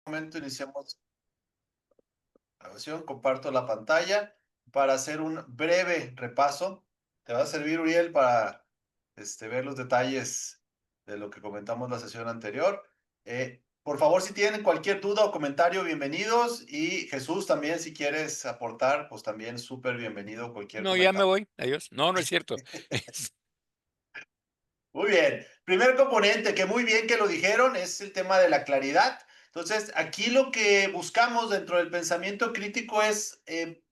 momento iniciamos la grabación, comparto la pantalla para hacer un breve repaso. Te va a servir, Uriel, para ver los detalles de lo que comentamos la sesión anterior. Por favor, si tienen cualquier duda o comentario, bienvenidos. Y Jesús, también, si quieres aportar, pues también súper bienvenido cualquier No, ya me comentario. voy. Adiós. No, no es cierto. Muy bien. Primer componente, que muy bien que lo dijeron, es el tema de la claridad. Entonces, aquí lo que buscamos dentro del pensamiento crítico es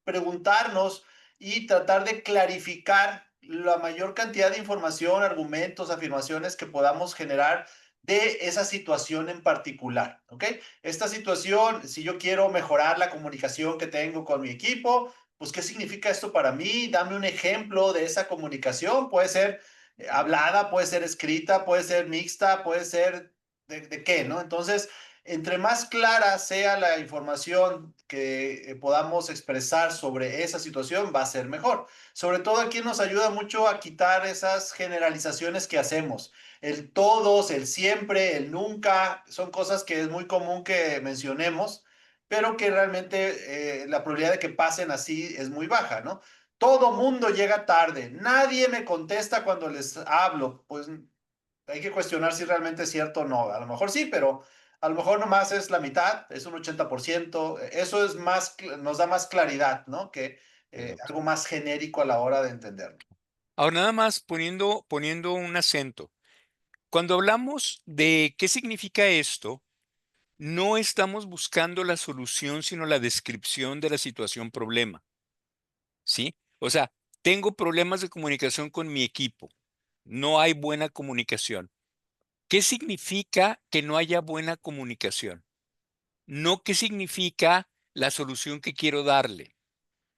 preguntarnos y tratar de clarificar la mayor cantidad de información, argumentos, afirmaciones que podamos generar de esa situación en particular, ¿ok? Esta situación, si yo quiero mejorar la comunicación que tengo con mi equipo, pues, ¿qué significa esto para mí? Dame un ejemplo de esa comunicación. Puede ser hablada, puede ser escrita, puede ser mixta, puede ser de qué, ¿no? Entonces, entre más clara sea la información que podamos expresar sobre esa situación, va a ser mejor. Sobre todo aquí nos ayuda mucho a quitar esas generalizaciones que hacemos. El todos, el siempre, el nunca, son cosas que es muy común que mencionemos, pero que realmente la probabilidad de que pasen así es muy baja, ¿no? Todo mundo llega tarde. Nadie me contesta cuando les hablo. Pues hay que cuestionar si realmente es cierto o no. A lo mejor sí, pero a lo mejor nomás es la mitad, es un 80%. Eso es más, nos da más claridad, ¿no? Que algo más genérico a la hora de entenderlo. Ahora, nada más poniendo un acento. Cuando hablamos de qué significa esto, no estamos buscando la solución, sino la descripción de la situación problema, ¿sí? O sea, tengo problemas de comunicación con mi equipo. No hay buena comunicación. ¿Qué significa que no haya buena comunicación? No qué significa la solución que quiero darle.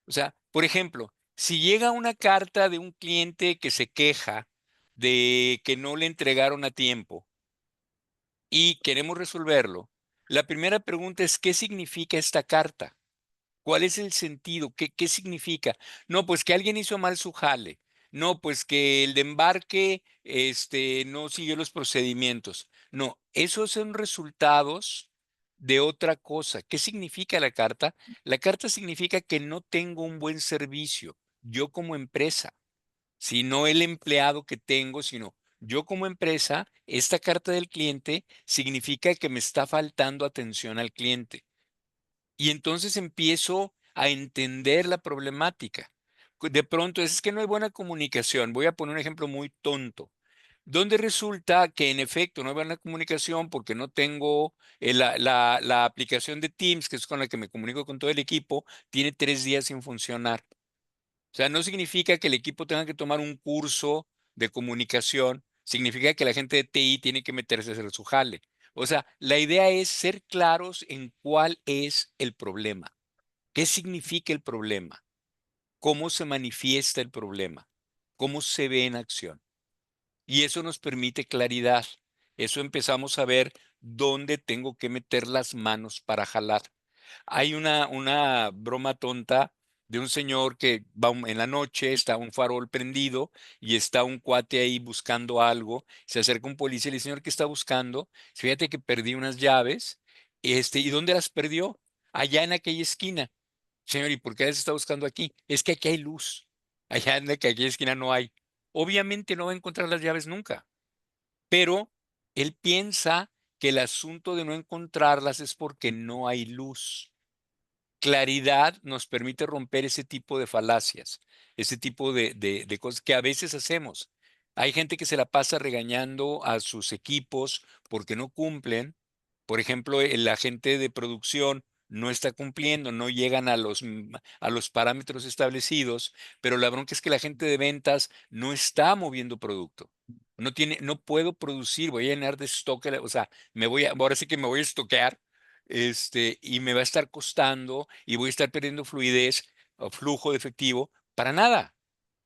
O sea, por ejemplo, si llega una carta de un cliente que se queja de que no le entregaron a tiempo y queremos resolverlo, la primera pregunta es, ¿qué significa esta carta? ¿Cuál es el sentido? ¿Qué significa? No, pues que alguien hizo mal su jale. No, pues que el de embarque no siguió los procedimientos. No, esos son resultados de otra cosa. ¿Qué significa la carta? La carta significa que no tengo un buen servicio, yo como empresa, no el empleado que tengo, sino yo como empresa. Esta carta del cliente significa que me está faltando atención al cliente. Y entonces empiezo a entender la problemática. De pronto es que no hay buena comunicación. Voy a poner un ejemplo muy tonto, donde resulta que en efecto no hay buena comunicación porque no tengo la aplicación de Teams, que es con la que me comunico con todo el equipo, tiene 3 días sin funcionar. O sea, no significa que el equipo tenga que tomar un curso de comunicación, significa que la gente de TI tiene que meterse a hacer su jale. O sea, la idea es ser claros en cuál es el problema, qué significa el problema, cómo se manifiesta el problema, cómo se ve en acción. Y eso nos permite claridad. Eso empezamos a ver dónde tengo que meter las manos para jalar. Hay una broma tonta de un señor que va en la noche, está un farol prendido y está un cuate ahí buscando algo. Se acerca un policía y le dice, señor, ¿qué está buscando? Fíjate que perdí unas llaves. ¿Y dónde las perdió? Allá en aquella esquina. Señor, ¿y por qué las está buscando aquí? Es que aquí hay luz. Allá en aquella esquina no hay. Obviamente no va a encontrar las llaves nunca, pero él piensa que el asunto de no encontrarlas es porque no hay luz. Claridad nos permite romper ese tipo de falacias, ese tipo de cosas que a veces hacemos. Hay gente que se la pasa regañando a sus equipos porque no cumplen. Por ejemplo, el agente de producción no está cumpliendo, no llegan a los parámetros establecidos, pero la bronca es que la gente de ventas no está moviendo producto. No puedo producir, voy a llenar de stock, o sea, ahora sí que me voy a estoquear, y me va a estar costando y voy a estar perdiendo fluidez o flujo de efectivo para nada,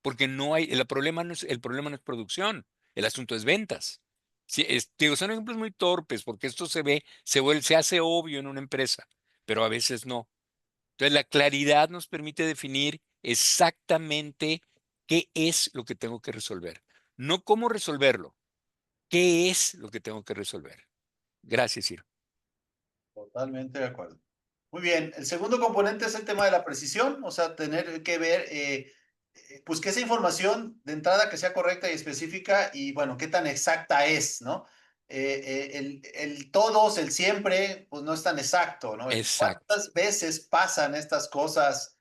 porque no hay, el problema no es producción, el asunto es ventas. Sí, digo, son ejemplos muy torpes porque esto se hace obvio en una empresa, pero a veces no. Entonces, la claridad nos permite definir exactamente qué es lo que tengo que resolver, no cómo resolverlo, qué es lo que tengo que resolver. Gracias, Ciro. Totalmente de acuerdo. Muy bien, el segundo componente es el tema de la precisión, o sea, tener que ver, pues que esa información de entrada que sea correcta y específica y bueno, qué tan exacta es, ¿no? El todos, el siempre, pues no es tan exacto, ¿no? El Exacto. cuántas veces pasan estas cosas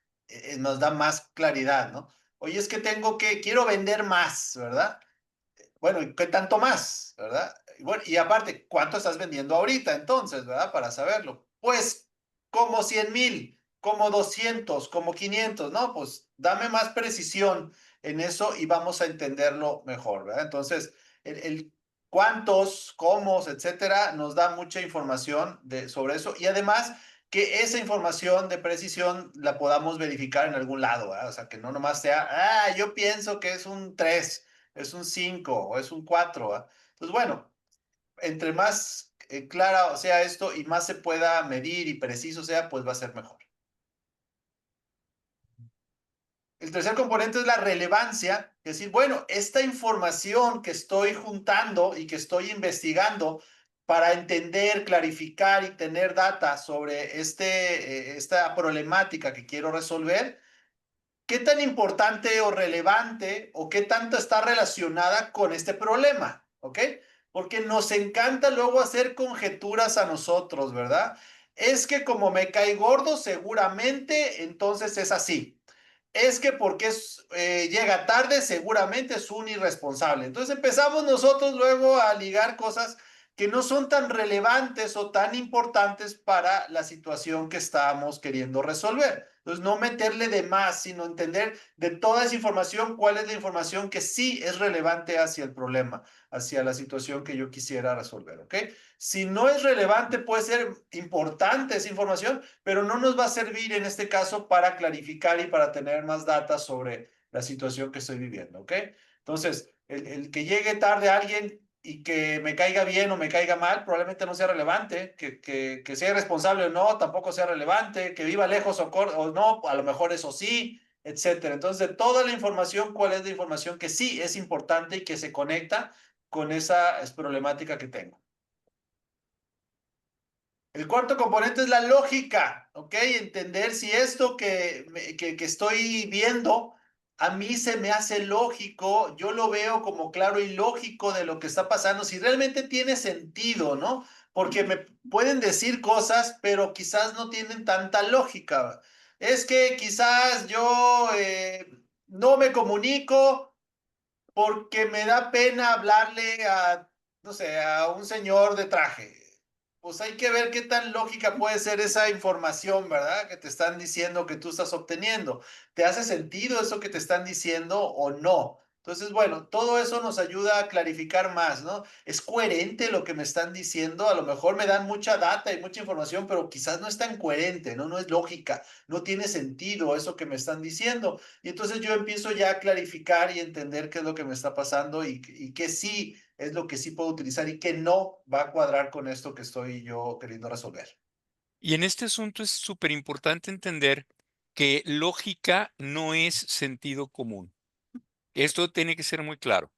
nos da más claridad, ¿no? Oye, es que quiero vender más, ¿verdad? Bueno, ¿y qué tanto más, verdad? Y bueno, y aparte, ¿cuánto estás vendiendo ahorita entonces, verdad? Para saberlo. Pues como 100,000, como 200, como 500, ¿no? Pues dame más precisión en eso y vamos a entenderlo mejor, ¿verdad? Entonces, el cuántos, cómo, etcétera, nos da mucha información sobre eso y además que esa información de precisión la podamos verificar en algún lado, ¿verdad? O sea, que no nomás sea, yo pienso que es un 3, es un 5 o es un 4. ¿Va? Entonces, bueno, entre más clara sea esto y más se pueda medir y preciso sea, pues va a ser mejor. El tercer componente es la relevancia, es decir, bueno, esta información que estoy juntando y que estoy investigando para entender, clarificar y tener data sobre esta problemática que quiero resolver, ¿qué tan importante o relevante o qué tanto está relacionada con este problema? ¿Ok? Porque nos encanta luego hacer conjeturas a nosotros, ¿verdad? Es que como me cae gordo, seguramente entonces es así. Es que porque llega tarde, seguramente es un irresponsable. Entonces empezamos nosotros luego a ligar cosas que no son tan relevantes o tan importantes para la situación que estamos queriendo resolver. Entonces, no meterle de más, sino entender de toda esa información cuál es la información que sí es relevante hacia el problema, hacia la situación que yo quisiera resolver, ¿ok? Si no es relevante, puede ser importante esa información, pero no nos va a servir en este caso para clarificar y para tener más datos sobre la situación que estoy viviendo, ¿ok? Entonces, el que llegue tarde alguien y que me caiga bien o me caiga mal, probablemente no sea relevante, que sea responsable o no, tampoco sea relevante, que viva lejos o no, a lo mejor eso sí, etcétera. Entonces, de toda la información, ¿cuál es la información que sí es importante y que se conecta con esa problemática que tengo? El cuarto componente es la lógica, ¿ok? Entender si esto que estoy viendo a mí se me hace lógico, yo lo veo como claro y lógico de lo que está pasando, si realmente tiene sentido, ¿no? Porque me pueden decir cosas, pero quizás no tienen tanta lógica. Es que quizás yo no me comunico porque me da pena hablarle a, no sé, a un señor de traje. Pues hay que ver qué tan lógica puede ser esa información, ¿verdad? Que te están diciendo que tú estás obteniendo. ¿Te hace sentido eso que te están diciendo o no? Entonces, bueno, todo eso nos ayuda a clarificar más, ¿no? ¿Es coherente lo que me están diciendo? A lo mejor me dan mucha data y mucha información, pero quizás no es tan coherente, ¿no? No es lógica, no tiene sentido eso que me están diciendo. Y entonces yo empiezo ya a clarificar y entender qué es lo que me está pasando y qué sí es lo que sí puedo utilizar y qué no va a cuadrar con esto que estoy yo queriendo resolver. Y en este asunto es súper importante entender que lógica no es sentido común. Esto tiene que ser muy claro.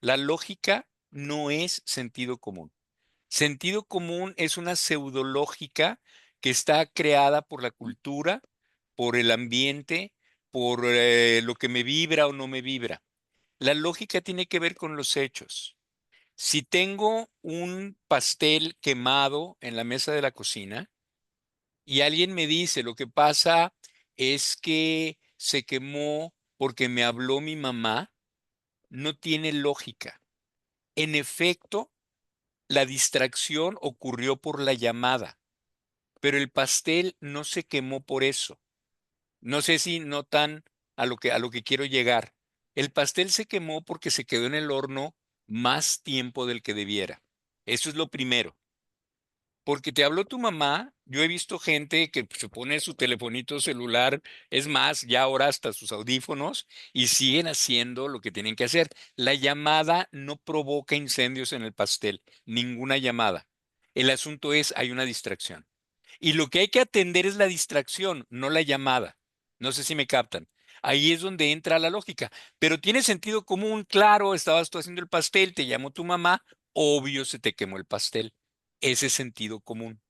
La lógica no es sentido común. Sentido común es una pseudológica que está creada por la cultura, por el ambiente, por lo que me vibra o no me vibra. La lógica tiene que ver con los hechos. Si tengo un pastel quemado en la mesa de la cocina y alguien me dice, lo que pasa es que se quemó porque me habló mi mamá, no tiene lógica. En efecto, la distracción ocurrió por la llamada, pero el pastel no se quemó por eso. No sé si notan a lo que quiero llegar. El pastel se quemó porque se quedó en el horno más tiempo del que debiera. Eso es lo primero. Porque te habló tu mamá, yo he visto gente que se pone su telefonito celular, es más, ya ahora hasta sus audífonos, y siguen haciendo lo que tienen que hacer. La llamada no provoca incendios en el pastel, ninguna llamada. El asunto es, hay una distracción. Y lo que hay que atender es la distracción, no la llamada. No sé si me captan. Ahí es donde entra la lógica. Pero tiene sentido común, claro, estabas tú haciendo el pastel, te llamó tu mamá, obvio se te quemó el pastel. Ese es sentido común.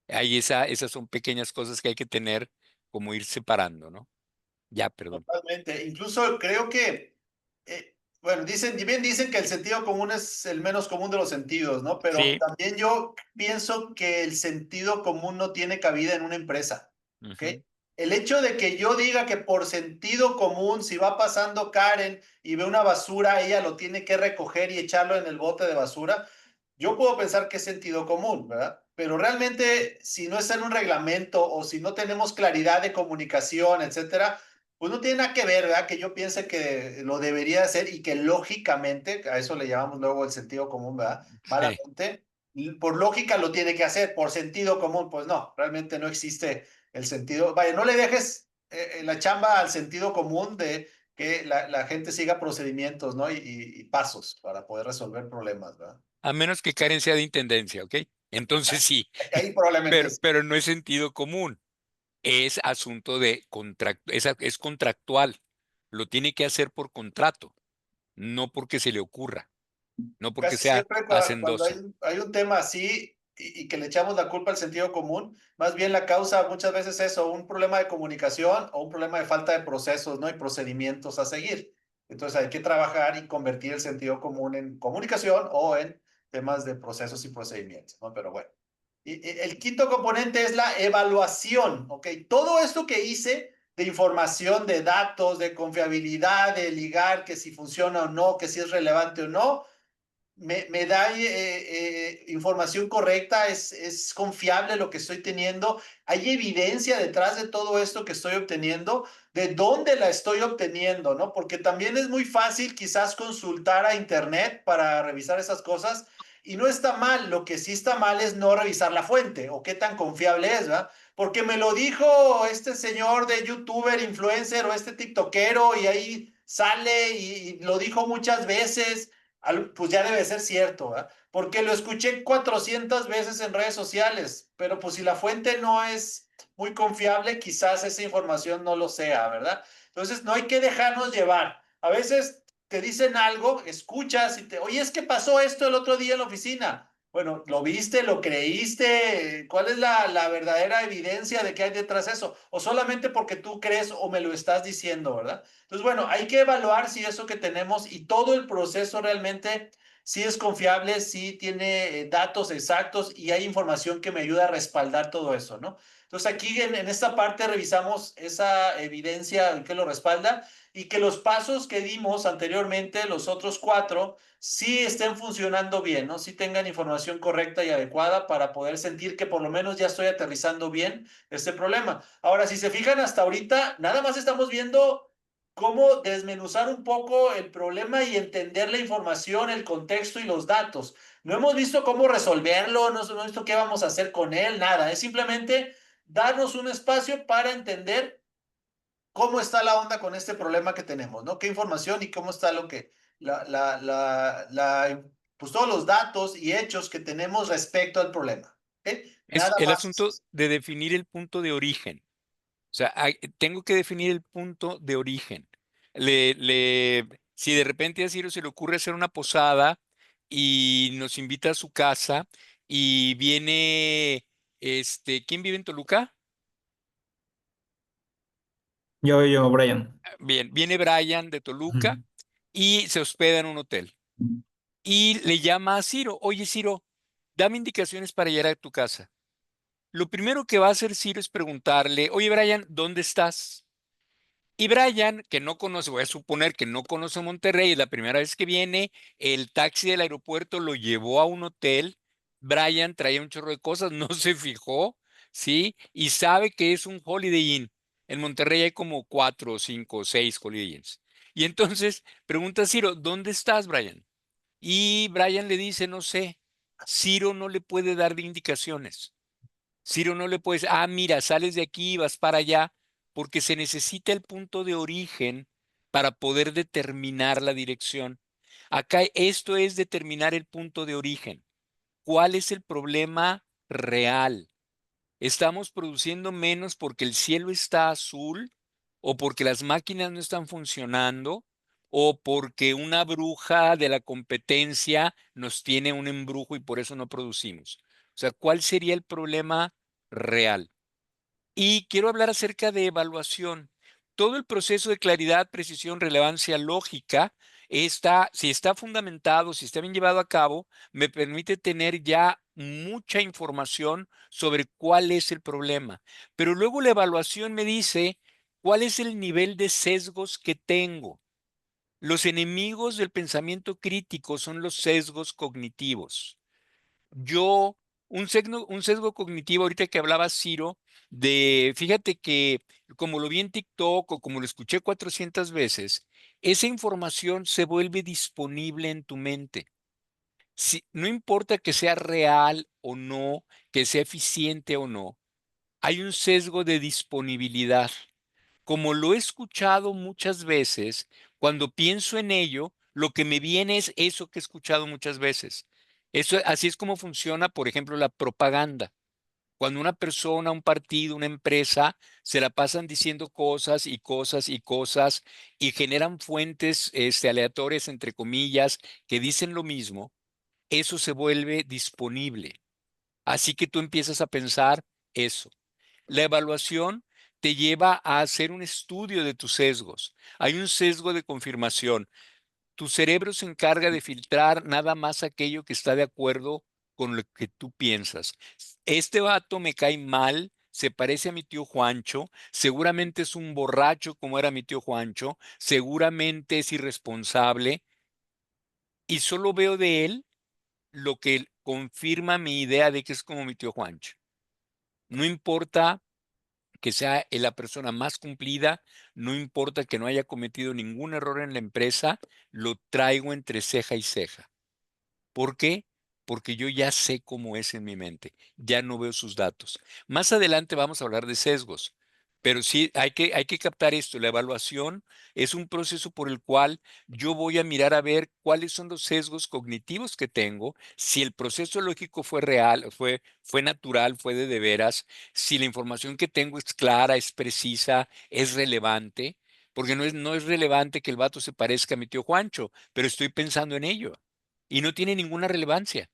Ahí esas son pequeñas cosas que hay que tener, como ir separando, ¿no? Ya, perdón. Totalmente. Incluso creo que, bueno, bien dicen que el sentido común es el menos común de los sentidos, ¿no? Pero Sí. también yo pienso que el sentido común no tiene cabida en una empresa, ¿ok? Ujú. El hecho de que yo diga que por sentido común, si va pasando Karen y ve una basura, ella lo tiene que recoger y echarlo en el bote de basura, yo puedo pensar que es sentido común, ¿verdad? Pero realmente, si no está en un reglamento o si no tenemos claridad de comunicación, etcétera, pues no tiene nada que ver, ¿verdad? Que yo piense que lo debería hacer y que lógicamente, a eso le llamamos luego el sentido común, ¿verdad? Sí. Malamente, por lógica lo tiene que hacer, por sentido común, pues no, realmente no existe el sentido. Vaya, no le dejes la chamba al sentido común de que la gente siga procedimientos, ¿no? Y pasos para poder resolver problemas, ¿verdad? A menos que Karen sea de intendencia, ¿ok? Entonces sí, Ahí probablemente sí. pero no es sentido común. Es asunto de contrato, es contractual. Lo tiene que hacer por contrato, no porque se le ocurra, no porque Casi sea siempre cuando hacendoso. hay un tema así y que le echamos la culpa al sentido común, más bien la causa muchas veces es o un problema de comunicación o un problema de falta de procesos, ¿no? Y procedimientos a seguir. Entonces hay que trabajar y convertir el sentido común en comunicación o en temas de procesos y procedimientos, ¿no? Pero bueno. Y el quinto componente es la evaluación, ¿ok? Todo esto que hice de información, de datos, de confiabilidad, de ligar, que si funciona o no, que si es relevante o no, me da información correcta, es confiable lo que estoy teniendo, hay evidencia detrás de todo esto que estoy obteniendo, de dónde la estoy obteniendo, ¿no? Porque también es muy fácil quizás consultar a internet para revisar esas cosas y no está mal, lo que sí está mal es no revisar la fuente o qué tan confiable es, ¿verdad? Porque me lo dijo este señor de youtuber, influencer o este tiktokero y ahí sale y lo dijo muchas veces, pues ya debe ser cierto, ¿verdad? Porque lo escuché 400 veces en redes sociales, pero pues si la fuente no es muy confiable, quizás esa información no lo sea, ¿verdad? Entonces no hay que dejarnos llevar. A veces te dicen algo, escuchas y te, oye, es que pasó esto el otro día en la oficina. Bueno, ¿lo viste? ¿Lo creíste? ¿Cuál es la verdadera evidencia de que hay detrás de eso? O solamente porque tú crees o me lo estás diciendo, ¿verdad? Entonces, bueno, hay que evaluar si eso que tenemos y todo el proceso realmente sí es confiable, sí tiene datos exactos y hay información que me ayuda a respaldar todo eso, ¿no? Entonces, aquí en esta parte revisamos esa evidencia que lo respalda y que los pasos que dimos anteriormente, los otros cuatro, sí estén funcionando bien, ¿no? Sí tengan información correcta y adecuada para poder sentir que por lo menos ya estoy aterrizando bien este problema. Ahora, si se fijan hasta ahorita, nada más estamos viendo cómo desmenuzar un poco el problema y entender la información, el contexto y los datos. No hemos visto cómo resolverlo, no hemos visto qué vamos a hacer con él, nada. Es simplemente darnos un espacio para entender cómo está la onda con este problema que tenemos, ¿no? Qué información y cómo está lo que, pues todos los datos y hechos que tenemos respecto al problema. ¿Ok? Es Nada el asunto más. de definir el punto de origen. O sea, tengo que definir el punto de origen. Si de repente a Ciro se le ocurre hacer una posada y nos invita a su casa y viene, ¿quién vive en Toluca? Yo, Brian. Bien, viene Brian de Ujú. Toluca y se hospeda en un hotel. Y le llama a Ciro, oye Ciro, dame indicaciones para llegar a tu casa. Lo primero que va a hacer Ciro es preguntarle, oye Brian, ¿dónde estás? Y Brian, que no conoce, voy a suponer que no conoce Monterrey, es la primera vez que viene, el taxi del aeropuerto lo llevó a un hotel, Brian traía un chorro de cosas, no se fijó, ¿sí? Y sabe que es un Holiday Inn. En Monterrey hay como 4, 5, 6 Holiday Inns. Y entonces pregunta a Ciro, ¿dónde estás, Brian? Y Brian le dice, no sé, Ciro no le puede dar de indicaciones. Ciro no le puedes, mira, sales de aquí y vas para allá, porque se necesita el punto de origen para poder determinar la dirección. Acá esto es determinar el punto de origen. ¿Cuál es el problema real? ¿Estamos produciendo menos porque el cielo está azul o porque las máquinas no están funcionando o porque una bruja de la competencia nos tiene un embrujo y por eso no producimos? O sea, ¿cuál sería el problema real. Y quiero hablar acerca de evaluación. Todo el proceso de claridad, precisión, relevancia, lógica, si está fundamentado, si está bien llevado a cabo, me permite tener ya mucha información sobre cuál es el problema. Pero luego la evaluación me dice cuál es el nivel de sesgos que tengo. Los enemigos del pensamiento crítico son los sesgos cognitivos. Yo, un sesgo cognitivo, ahorita que hablaba Ciro, fíjate que como lo vi en TikTok o como lo escuché 400 veces, esa información se vuelve disponible en tu mente. No importa que sea real o no, que sea eficiente o no, hay un sesgo de disponibilidad. Como lo he escuchado muchas veces, cuando pienso en ello, lo que me viene es eso que he escuchado muchas veces. Así es como funciona, por ejemplo, la propaganda. Cuando una persona, un partido, una empresa se la pasan diciendo cosas y cosas y cosas y generan fuentes aleatorias, entre comillas, que dicen lo mismo, eso se vuelve disponible. Así que tú empiezas a pensar eso. La evaluación te lleva a hacer un estudio de tus sesgos. Hay un sesgo de confirmación. Tu cerebro se encarga de filtrar nada más aquello que está de acuerdo con lo que tú piensas. Este vato me cae mal, se parece a mi tío Juancho, seguramente es un borracho como era mi tío Juancho, seguramente es irresponsable y solo veo de él lo que confirma mi idea de que es como mi tío Juancho. No importa que sea la persona más cumplida, no importa que no haya cometido ningún error en la empresa, lo traigo entre ceja y ceja. ¿Por qué? Porque yo ya sé cómo es en mi mente, ya no veo sus datos. Más adelante vamos a hablar de sesgos, pero sí hay que captar esto. La evaluación es un proceso por el cual yo voy a mirar a ver cuáles son los sesgos cognitivos que tengo, si el proceso lógico fue real, fue natural, fue de veras, si la información que tengo es clara, es precisa, es relevante, porque no es relevante que el vato se parezca a mi tío Juancho, pero estoy pensando en ello y no tiene ninguna relevancia.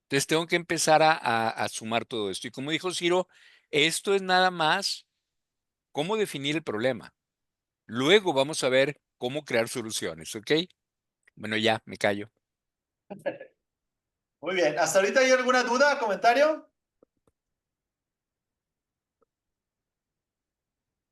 Entonces tengo que empezar a sumar todo esto. Y como dijo Ciro, esto es nada más cómo definir el problema. Luego vamos a ver cómo crear soluciones, ¿ok? Bueno, ya, me callo. Muy bien. ¿Hasta ahorita hay alguna duda, comentario?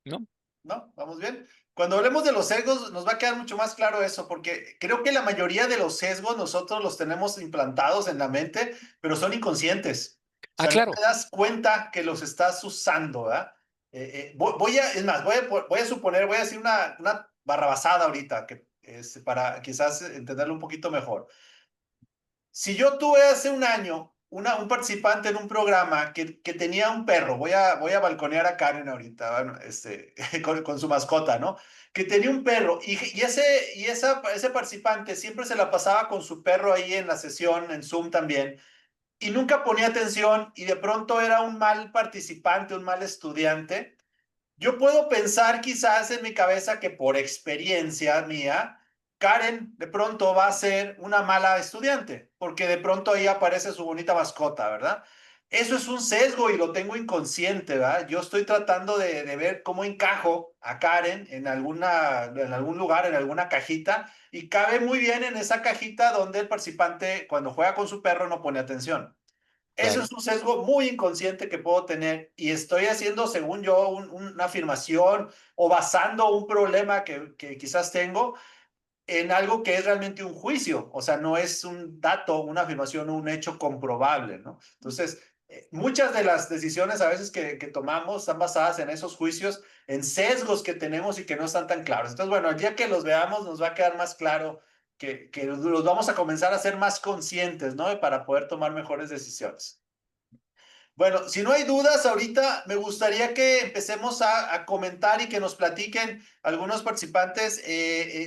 ¿No? ¿No? ¿Vamos bien? Cuando hablemos de los sesgos, nos va a quedar mucho más claro eso, porque creo que la mayoría de los sesgos nosotros los tenemos implantados en la mente, pero son inconscientes. O Ah, sea, no claro. te das cuenta que los estás usando, ¿verdad? Es más, voy a suponer, voy a decir una barrabasada ahorita, que es para quizás entenderlo un poquito mejor. Si yo tuve hace un año un participante en un programa que tenía un perro, voy a balconear a Karen ahorita, bueno, con su mascota, ¿no? Que tenía un perro ese participante siempre se la pasaba con su perro ahí en la sesión, en Zoom también, y nunca ponía atención y de pronto era un mal participante, un mal estudiante. Yo puedo pensar quizás en mi cabeza que por experiencia mía, Karen de pronto va a ser una mala estudiante, porque de pronto ahí aparece su bonita mascota, ¿verdad? Eso es un sesgo y lo tengo inconsciente, ¿verdad? Yo estoy tratando de ver cómo encajo a Karen en algún lugar, en alguna cajita, y cabe muy bien en esa cajita donde el participante, cuando juega con su perro, no pone atención. Eso Claro. es un sesgo muy inconsciente que puedo tener y estoy haciendo, según yo, una afirmación o basando un problema que quizás tengo en algo que es realmente un juicio, o sea, no es un dato, una afirmación o un hecho comprobable, ¿no? Entonces, muchas de las decisiones a veces que tomamos están basadas en esos juicios, en sesgos que tenemos y que no están tan claros. Entonces, bueno, el día que los veamos nos va a quedar más claro que los vamos a comenzar a ser más conscientes, ¿no? Para poder tomar mejores decisiones. Bueno, si no hay dudas, ahorita me gustaría que empecemos a comentar y que nos platiquen algunos participantes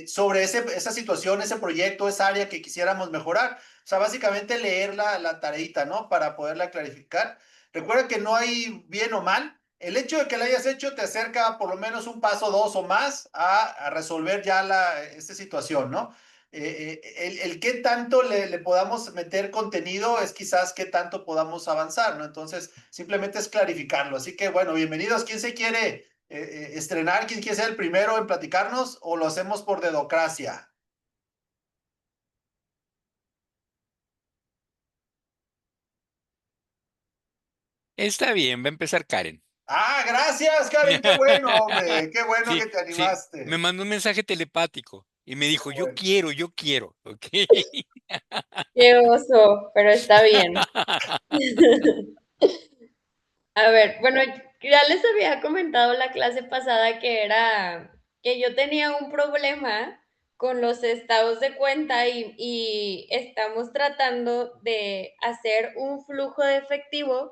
sobre esa situación, ese proyecto, esa área que quisiéramos mejorar. O sea, básicamente leer la tareita, ¿no? Para poderla clarificar. Recuerda que no hay bien o mal. El hecho de que la hayas hecho te acerca por lo menos un paso, dos o más a resolver ya esta situación, ¿no? El qué tanto le podamos meter contenido es quizás qué tanto podamos avanzar, ¿no? Entonces, simplemente es clarificarlo. Así que, bueno, bienvenidos. ¿Quién se quiere estrenar? ¿Quién quiere ser el primero en platicarnos o lo hacemos por dedocracia? Está bien, va a empezar Karen. Ah, gracias, Karen. Qué bueno, hombre. Qué bueno Sí, que te sí, me animaste. mandó un mensaje telepático y me Qué dijo, bueno. yo quiero, ¿ok? Qué oso, pero está bien. A ver, bueno, ya les había comentado la clase pasada que era que yo tenía un problema con los estados de cuenta y estamos tratando de hacer un flujo de efectivo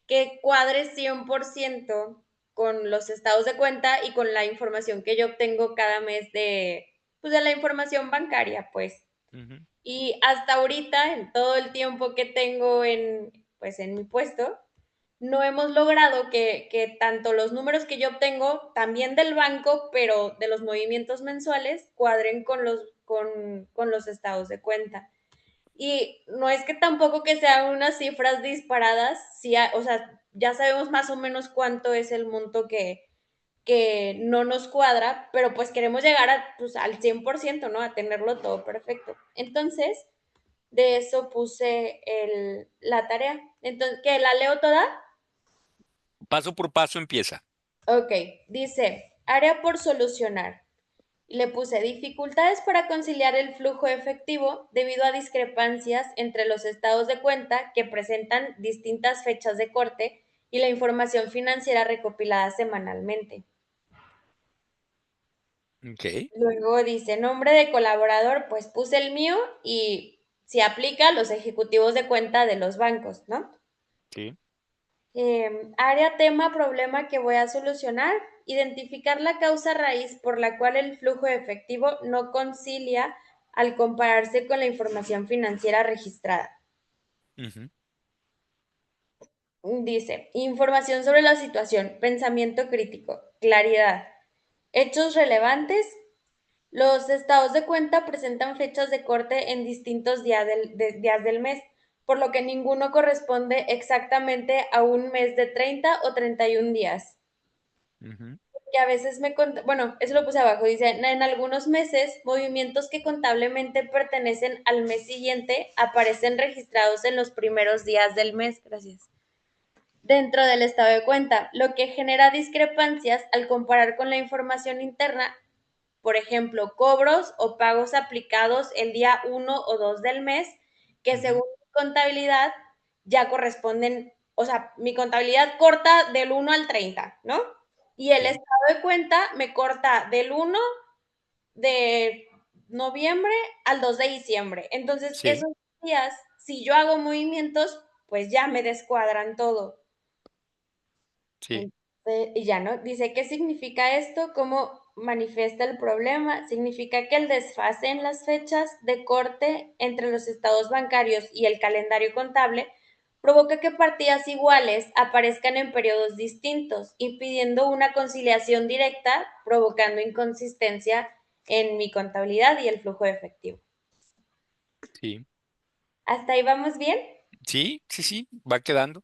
que cuadre 100% con los estados de cuenta y con la información que yo obtengo cada mes pues de la información bancaria, pues. Ujú. Y hasta ahorita, en todo el tiempo que tengo pues en mi puesto, no hemos logrado que tanto los números que yo obtengo, también del banco, pero de los movimientos mensuales, cuadren con los estados de cuenta. Y no es que tampoco que sean unas cifras disparadas, sí, o sea, ya sabemos más o menos cuánto es el monto que no nos cuadra, pero pues queremos llegar pues, al 100%, ¿no? A tenerlo todo perfecto. Entonces, de eso puse la tarea. Entonces, ¿qué? ¿La leo toda? Paso por paso empieza. Ok, dice, área por solucionar. Le puse dificultades para conciliar el flujo efectivo debido a discrepancias entre los estados de cuenta que presentan distintas fechas de corte y la información financiera recopilada semanalmente. Ok, Luego dice nombre de colaborador, pues puse el mío y si aplica los ejecutivos de cuenta de los bancos, ¿no? sí. Área, tema, problema que voy a solucionar. Identificar la causa raíz por la cual el flujo de efectivo no concilia al compararse con la información financiera registrada. Ujú. Dice, información sobre la situación, pensamiento crítico, claridad, hechos relevantes. Los estados de cuenta presentan fechas de corte en distintos días del mes, por lo que ninguno corresponde exactamente a un mes de 30 o 31 días. Ujú. Que a veces bueno, eso lo puse abajo, dice, en algunos meses, movimientos que contablemente pertenecen al mes siguiente aparecen registrados en los primeros días del mes, gracias, dentro del estado de cuenta, lo que genera discrepancias al comparar con la información interna, por ejemplo, cobros o pagos aplicados el día 1 o 2 del mes, que según mi contabilidad ya corresponden, o sea, mi contabilidad corta del 1 al 30, ¿no? Y el Sí, estado de cuenta me corta del 1 de noviembre al 2 de diciembre. Entonces, sí, esos días, si yo hago movimientos, pues ya me descuadran todo. sí. Y ya, ¿no? Dice, ¿qué significa esto? ¿Cómo manifiesta el problema? Significa que el desfase en las fechas de corte entre los estados bancarios y el calendario contable provoca que partidas iguales aparezcan en periodos distintos, impidiendo una conciliación directa, provocando inconsistencia en mi contabilidad y el flujo de efectivo. Sí, ¿Hasta ahí vamos bien? sí, sí, sí, va quedando.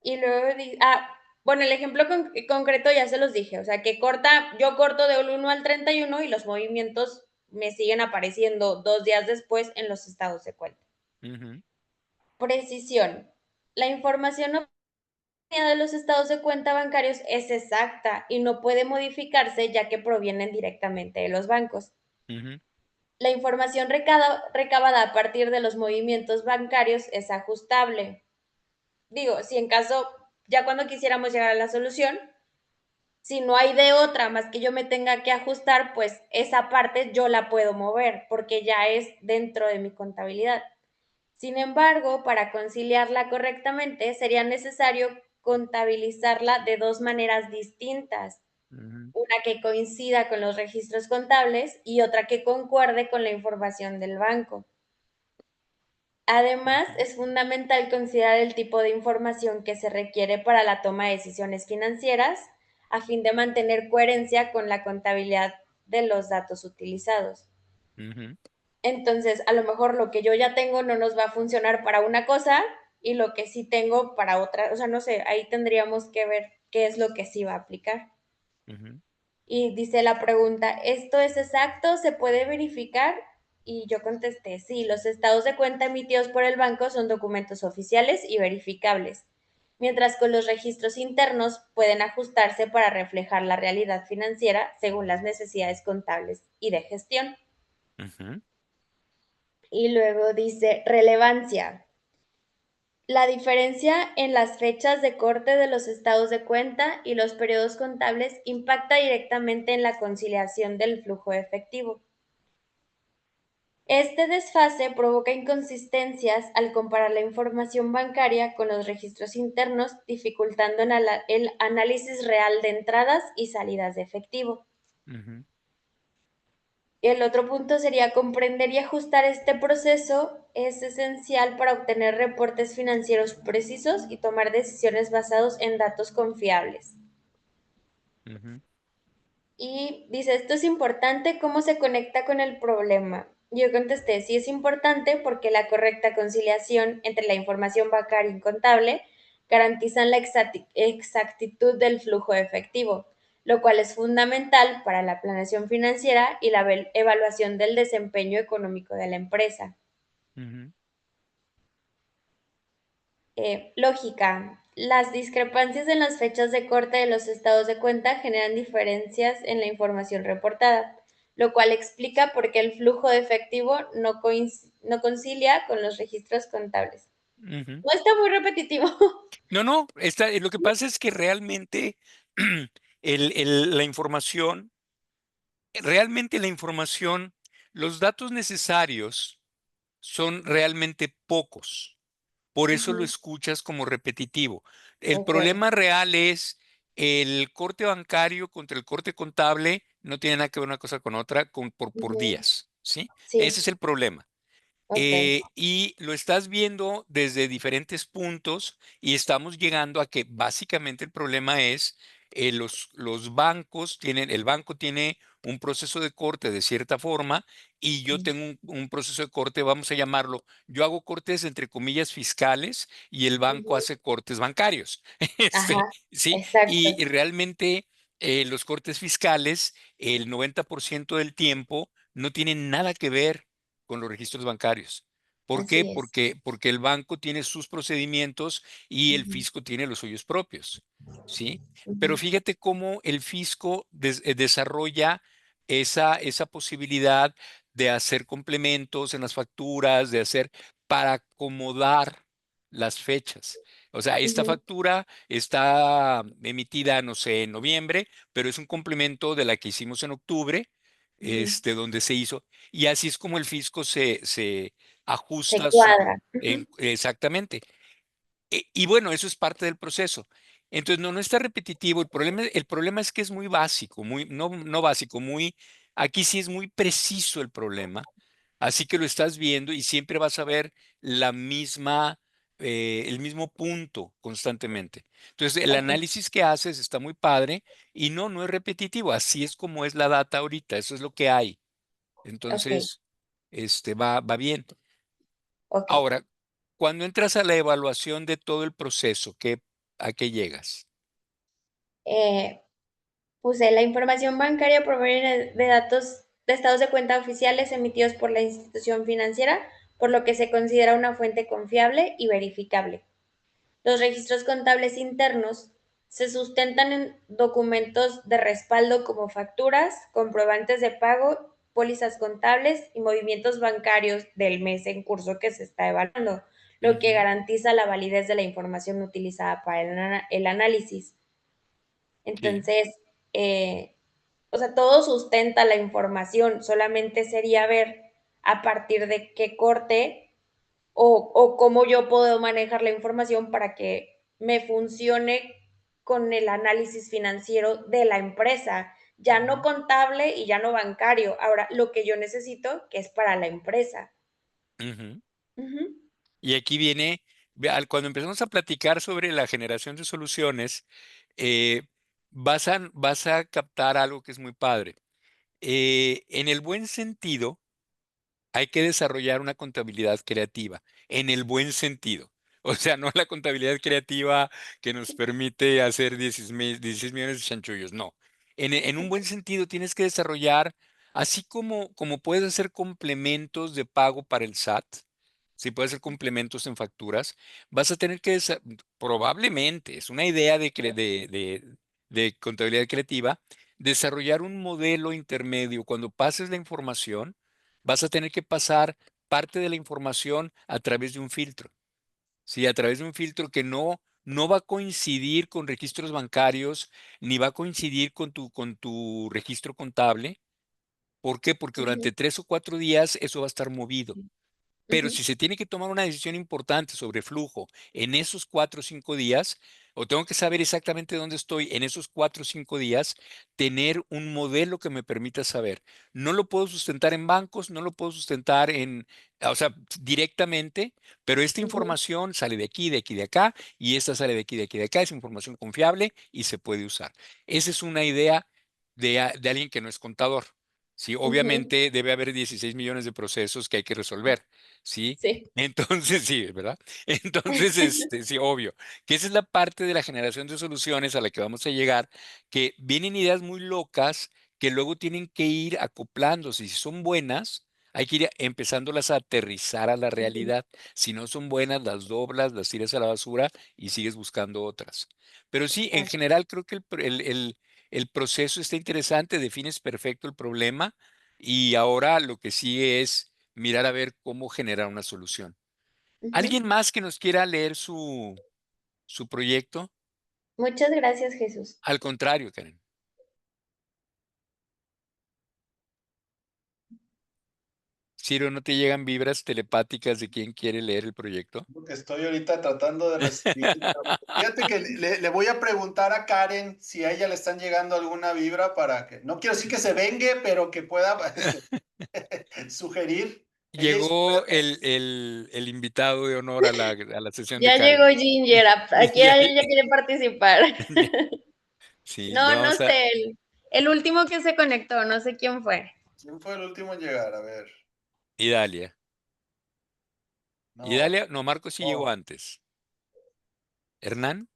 Y luego, bueno, el ejemplo concreto ya se los dije, o sea, que yo corto del 1 al 31 y los movimientos me siguen apareciendo 2 días después en los estados de cuenta. Ujú. Precisión. La información obtenida de los estados de cuenta bancarios es exacta y no puede modificarse ya que provienen directamente de los bancos. Ujú. La información recabada a partir de los movimientos bancarios es ajustable. Digo, si en caso, ya cuando quisiéramos llegar a la solución, si no hay de otra más que yo me tenga que ajustar, pues esa parte yo la puedo mover porque ya es dentro de mi contabilidad. Sin embargo, para conciliarla correctamente sería necesario contabilizarla de dos maneras distintas, Ujú. una que coincida con los registros contables y otra que concuerde con la información del banco. Además, es fundamental considerar el tipo de información que se requiere para la toma de decisiones financieras a fin de mantener coherencia con la contabilidad de los datos utilizados. Ujú, Entonces, a lo mejor lo que yo ya tengo no nos va a funcionar para una cosa y lo que sí tengo para otra. O sea, no sé, ahí tendríamos que ver qué es lo que sí va a aplicar. ujú, Y dice la pregunta, ¿esto es exacto? ¿Se puede verificar? Y yo contesté, sí, los estados de cuenta emitidos por el banco son documentos oficiales y verificables, mientras que los registros internos pueden ajustarse para reflejar la realidad financiera según las necesidades contables y de gestión. ujú, Y luego dice, relevancia. La diferencia en las fechas de corte de los estados de cuenta y los periodos contables impacta directamente en la conciliación del flujo efectivo. Este desfase provoca inconsistencias al comparar la información bancaria con los registros internos, dificultando el análisis real de entradas y salidas de efectivo. ujú, El otro punto sería comprender y ajustar este proceso es esencial para obtener reportes financieros precisos y tomar decisiones basados en datos confiables. ujú, Y dice, esto es importante, ¿cómo se conecta con el problema? Yo contesté, sí es importante porque la correcta conciliación entre la información bancaria y contable garantizan la exactitud del flujo efectivo, lo cual es fundamental para la planeación financiera y la evaluación del desempeño económico de la empresa. ujú. Lógica. Las discrepancias en las fechas de corte de los estados de cuenta generan diferencias en la información reportada, lo cual explica por qué el flujo de efectivo no concilia con los registros contables. Ujú. No está muy repetitivo. No, no, lo que pasa es que realmente realmente la información, los datos necesarios son realmente pocos. Por eso lo Ujú, escuchas como repetitivo. El ok, problema real es el corte bancario contra el corte contable, no tiene nada que ver una cosa con otra por ujú, días, ¿sí? Ese sí, es el problema. ok, Y lo estás viendo desde diferentes puntos y estamos llegando a que básicamente el problema es los bancos el banco tiene un proceso de corte de cierta forma y yo mm, tengo un proceso de corte, vamos a llamarlo, yo hago cortes entre comillas fiscales y el banco ujú, hace cortes bancarios. ajá, Sí, exacto, y realmente los cortes fiscales, el 90% del tiempo no tienen nada que ver con los registros bancarios. ¿Por qué? así es. Porque el banco tiene sus procedimientos y el Ujú, fisco tiene los suyos propios, ¿sí? Pero ujú, fíjate cómo el fisco desarrolla esa posibilidad de hacer complementos en las facturas, para acomodar las fechas. O sea, esta ujú, factura está emitida, no sé, en noviembre, pero es un complemento de la que hicimos en octubre, ujú. donde se hizo. Y así es como el fisco se Se ajusta cuadra. Ujú, exactamente. Y bueno, eso es parte del proceso. Entonces, no está repetitivo. El problema es que es muy básico, no básico, aquí sí es muy preciso el problema. Así que lo estás viendo y siempre vas a ver el mismo punto constantemente. Entonces, el ok, análisis que haces está muy padre y no es repetitivo. Así es como es la data ahorita. Eso es lo que hay. ok, Entonces, va bien. ok. Ahora, cuando entras a la evaluación de todo el proceso, ¿a qué llegas? Eh, Puse la información bancaria proviene de datos de estados de cuenta oficiales emitidos por la institución financiera, por lo que se considera una fuente confiable y verificable. Los registros contables internos se sustentan en documentos de respaldo como facturas, comprobantes de pago, pólizas contables y movimientos bancarios del mes en curso que se está evaluando, lo que Ujú, garantiza la validez de la información utilizada para el análisis. sí. Entonces, eh, o sea, todo sustenta la información, solamente sería ver a partir de qué corte o cómo yo puedo manejar la información para que me funcione con el análisis financiero de la empresa, ya no Ujú, contable y ya no bancario. Ahora, lo que yo necesito, que es para la empresa. ujú. Ujú, Y aquí viene, cuando empezamos a platicar sobre la generación de soluciones, eh, vas a captar algo que es muy padre. En el buen sentido, hay que desarrollar una contabilidad creativa, en el buen sentido. O sea, no la contabilidad creativa que nos permite hacer 16 millones de chanchullos, no. En un buen sentido tienes que desarrollar, así como puedes hacer complementos de pago para el SAT, si puedes hacer complementos en facturas, vas a tener que, probablemente, es una idea de contabilidad creativa, desarrollar un modelo intermedio. Cuando pases la información, vas a tener que pasar parte de la información a través de un filtro. Sí, a través de un filtro que no va a coincidir con registros bancarios, ni va a coincidir con tu registro contable. ¿Por qué? Porque Ujú, durante 3 o 4 días eso va a estar movido. Pero ujú, si se tiene que tomar una decisión importante sobre flujo en esos 4 o 5 días, o tengo que saber exactamente dónde estoy en esos 4 o 5 días, tener un modelo que me permita saber. No lo puedo sustentar en bancos, no lo puedo sustentar o sea, directamente, pero esta ujú. información sale de aquí, de aquí, de acá, y esta sale de aquí, de aquí, de acá. Es información confiable y se puede usar. Esa es una idea de alguien que no es contador. Sí, Ujú, obviamente debe haber 16 millones de procesos que hay que resolver. ¿Sí? sí. Entonces, sí, ¿verdad? Entonces, sí, obvio, que esa es la parte de la generación de soluciones a la que vamos a llegar, que vienen ideas muy locas que luego tienen que ir acoplándose. Y si son buenas, hay que ir empezándolas a aterrizar a la Ujú, realidad. Si no son buenas, las doblas, las tiras a la basura y sigues buscando otras. Pero sí, en exacto. general creo que el proceso está interesante, defines perfecto el problema y ahora lo que sigue es mirar a ver cómo generar una solución. Ujú. ¿Alguien más que nos quiera leer su proyecto? Muchas gracias, Jesús. Al contrario, Karen. Ciro, ¿no te llegan vibras telepáticas de quién quiere leer el proyecto? Porque estoy ahorita tratando de recibir. Fíjate que le voy a preguntar a Karen si a ella le están llegando alguna vibra para que, no quiero decir que se vengue, pero que pueda sugerir. Ella es Llegó experta. el invitado de honor a la sesión de Ya Karen. llegó Ginger, aquí Ya- alguien ya quiere participar. ya- sí, le No, no vamos a... sé, el último que se conectó, no sé quién fue. ¿Quién fue el último en llegar? A ver. Idalia. No, Idalia, no, Marco sí llegó no. antes. ¿Hernán?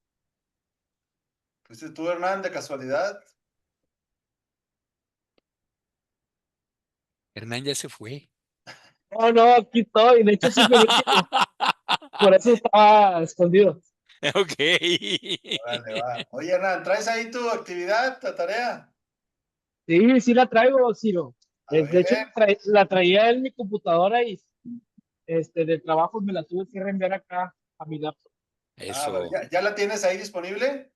¿Fuiste tú, Hernán, de casualidad? Hernán ya se fue. Oh, no, aquí estoy. De hecho, sí fue el último. Por eso estaba escondido. Ok. Vale, va. Oye, Hernán, ¿traes ahí tu actividad, tu tarea? Sí, sí la traigo, Ciro. A De hecho, ver. la traía en mi computadora y de trabajo me la tuve que reenviar acá a mi laptop. A ver, Eso. ¿ya la tienes ahí disponible?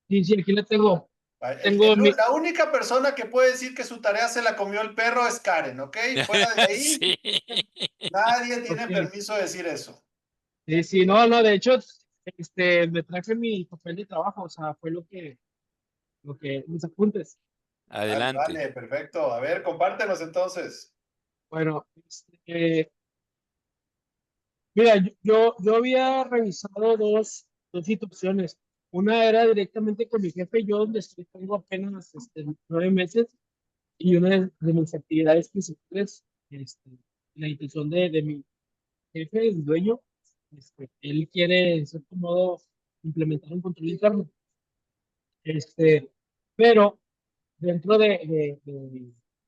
Sí, sí, aquí la tengo. Va, Tengo mi. la única persona que puede decir que su tarea se la comió el perro es Karen, ¿ok? Fuera de ahí, Sí. nadie Ok. tiene permiso de decir eso. Sí, sí, no, no, de hecho, me traje mi papel de trabajo, o sea, fue mis apuntes. Vale, Adelante. vale, perfecto. A ver, compártenos entonces. Bueno, mira, yo había revisado dos situaciones. Una era directamente con mi jefe, yo donde estoy tengo apenas 9 meses, y una de mis actividades principales, la intención de mi jefe, el dueño, él quiere, en cierto modo, implementar un control interno. Pero dentro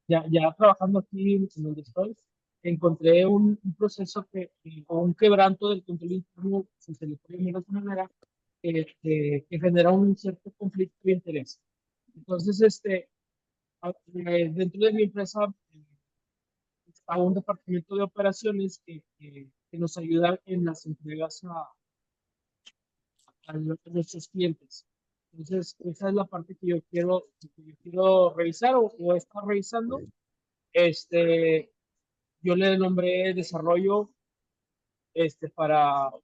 ya trabajando aquí en donde estoy, encontré un proceso o un quebranto del control interno, si se le puede llamar de alguna manera, que genera un cierto conflicto de interés. Entonces, dentro de mi empresa está un departamento de operaciones que nos ayuda en las entregas a nuestros clientes. Entonces, esa es la parte que yo quiero revisar o estar revisando. Este, yo le nombré desarrollo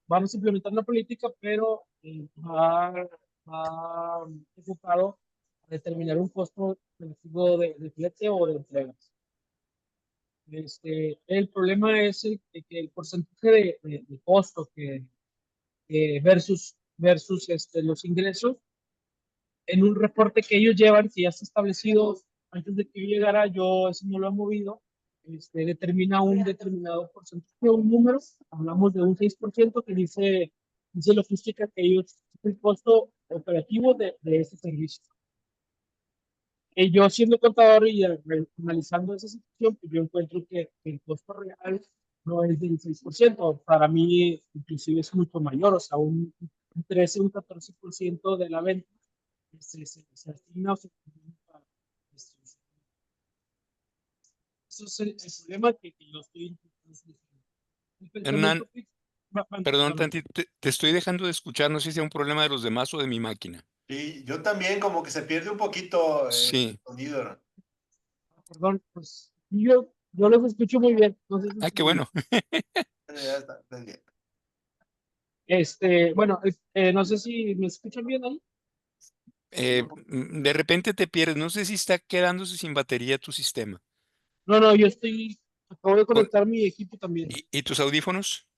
vamos a implementar una política, pero va enfocado a determinar un costo efectivo de flete o de entregas. El problema es que el porcentaje de costo versus los ingresos en un reporte que ellos llevan, que ya está establecido antes de que yo llegara, yo eso no lo he movido, determina un determinado porcentaje, un número, hablamos de un 6% que dice logística que ellos es el costo operativo de este servicio. Yo siendo contador y analizando esa situación, pues yo encuentro que el costo real no es del 6%, para mí inclusive es mucho mayor, o sea, un 13, un 14% de la venta se asigna o se para distribución. Eso es el problema que yo estoy intentando solucionar. El Hernán, pensamiento perdón, perdón. tantito, te estoy dejando de escuchar, no sé si sea un problema de los demás o de mi máquina. Y yo también como que se pierde un poquito el Sí. sonido, ¿no? Perdón, pues yo los escucho muy bien, no sé si Ah, qué ustedes. bueno. Ya está bien. Bueno, no sé si me escuchan bien ahí. De repente te pierdes, no sé si está quedándose sin batería tu sistema. No, yo acabo de Con- conectar mi equipo también. ¿Y tus audífonos?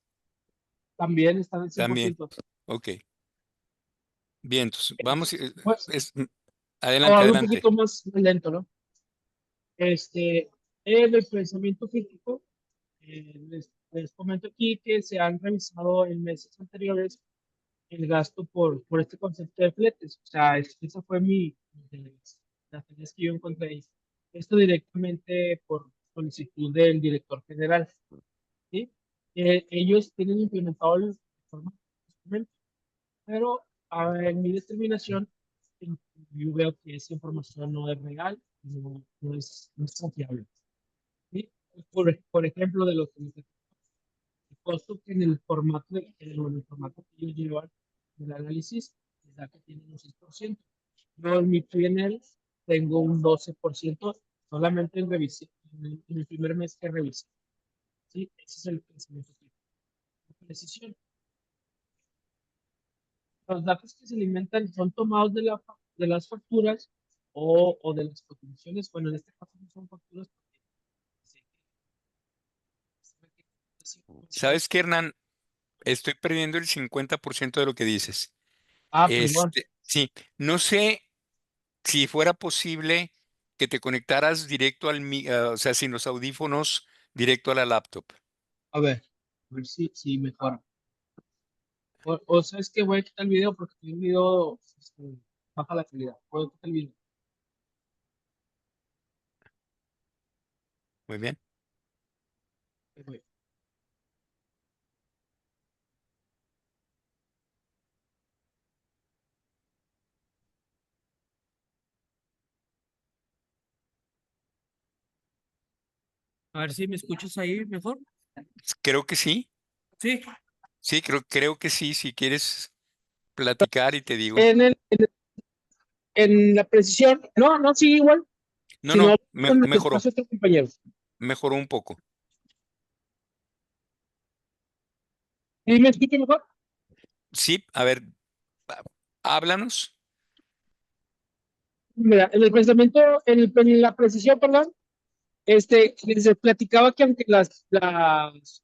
También están al También. 100%. Ok. Bien, entonces vamos. Pues, o Adelante, algo un adelante. poquito más lento, ¿no? En el pensamiento crítico, les comento aquí que se han revisado en meses anteriores el gasto por este concepto de fletes. O sea, esa fue las tareas que yo encontré. Esto directamente por solicitud del director general. ¿Sí? Ellos tienen implementado el formato de documento, pero en mi determinación, yo veo que esa información no es real, no es confiable. ¿Sí? Por ejemplo, de los que el costo que en el formato, en el formato que ellos llevan el análisis, les da que tienen un 6%. Yo en mi PNL tengo un 12% solamente en revisión, en el primer mes que revisé. ¿Sí? Ese es el pensamiento crítico. Precisión. Los datos que se alimentan son tomados de las facturas o de las cotizaciones. Bueno, en este caso no son facturas porque ¿Sabes qué, Hernán? Estoy perdiendo el 50% de lo que dices. perdón. Sí, no sé si fuera posible que te conectaras directo o sea, sin los audífonos, directo a la laptop. A ver si mejora. O sabes que voy a quitar el video porque el video baja la calidad. Voy a quitar el video. Muy bien. Ahí voy. A ver si me escuchas ahí mejor. Creo que sí. Sí. Sí, creo que sí. Si quieres platicar y te digo. En en la precisión, no, sí, igual. No, Si no, no, con el mejoró. espacio de otro compañero. Mejoró un poco. ¿Sí me escucho mejor? Sí, a ver, há- háblanos. Mira, en el pensamiento, en la precisión, perdón, les platicaba que aunque los datos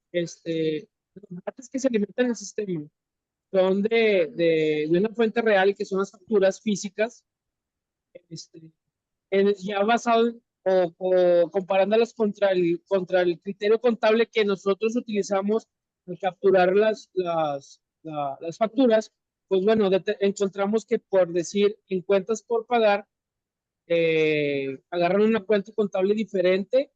que se alimentan en el sistema son de una fuente real, que son las facturas físicas, este, ya basado o comparándolas contra el criterio contable que nosotros utilizamos al capturar las facturas, pues bueno, encontramos que por decir en cuentas por pagar, agarran una cuenta contable diferente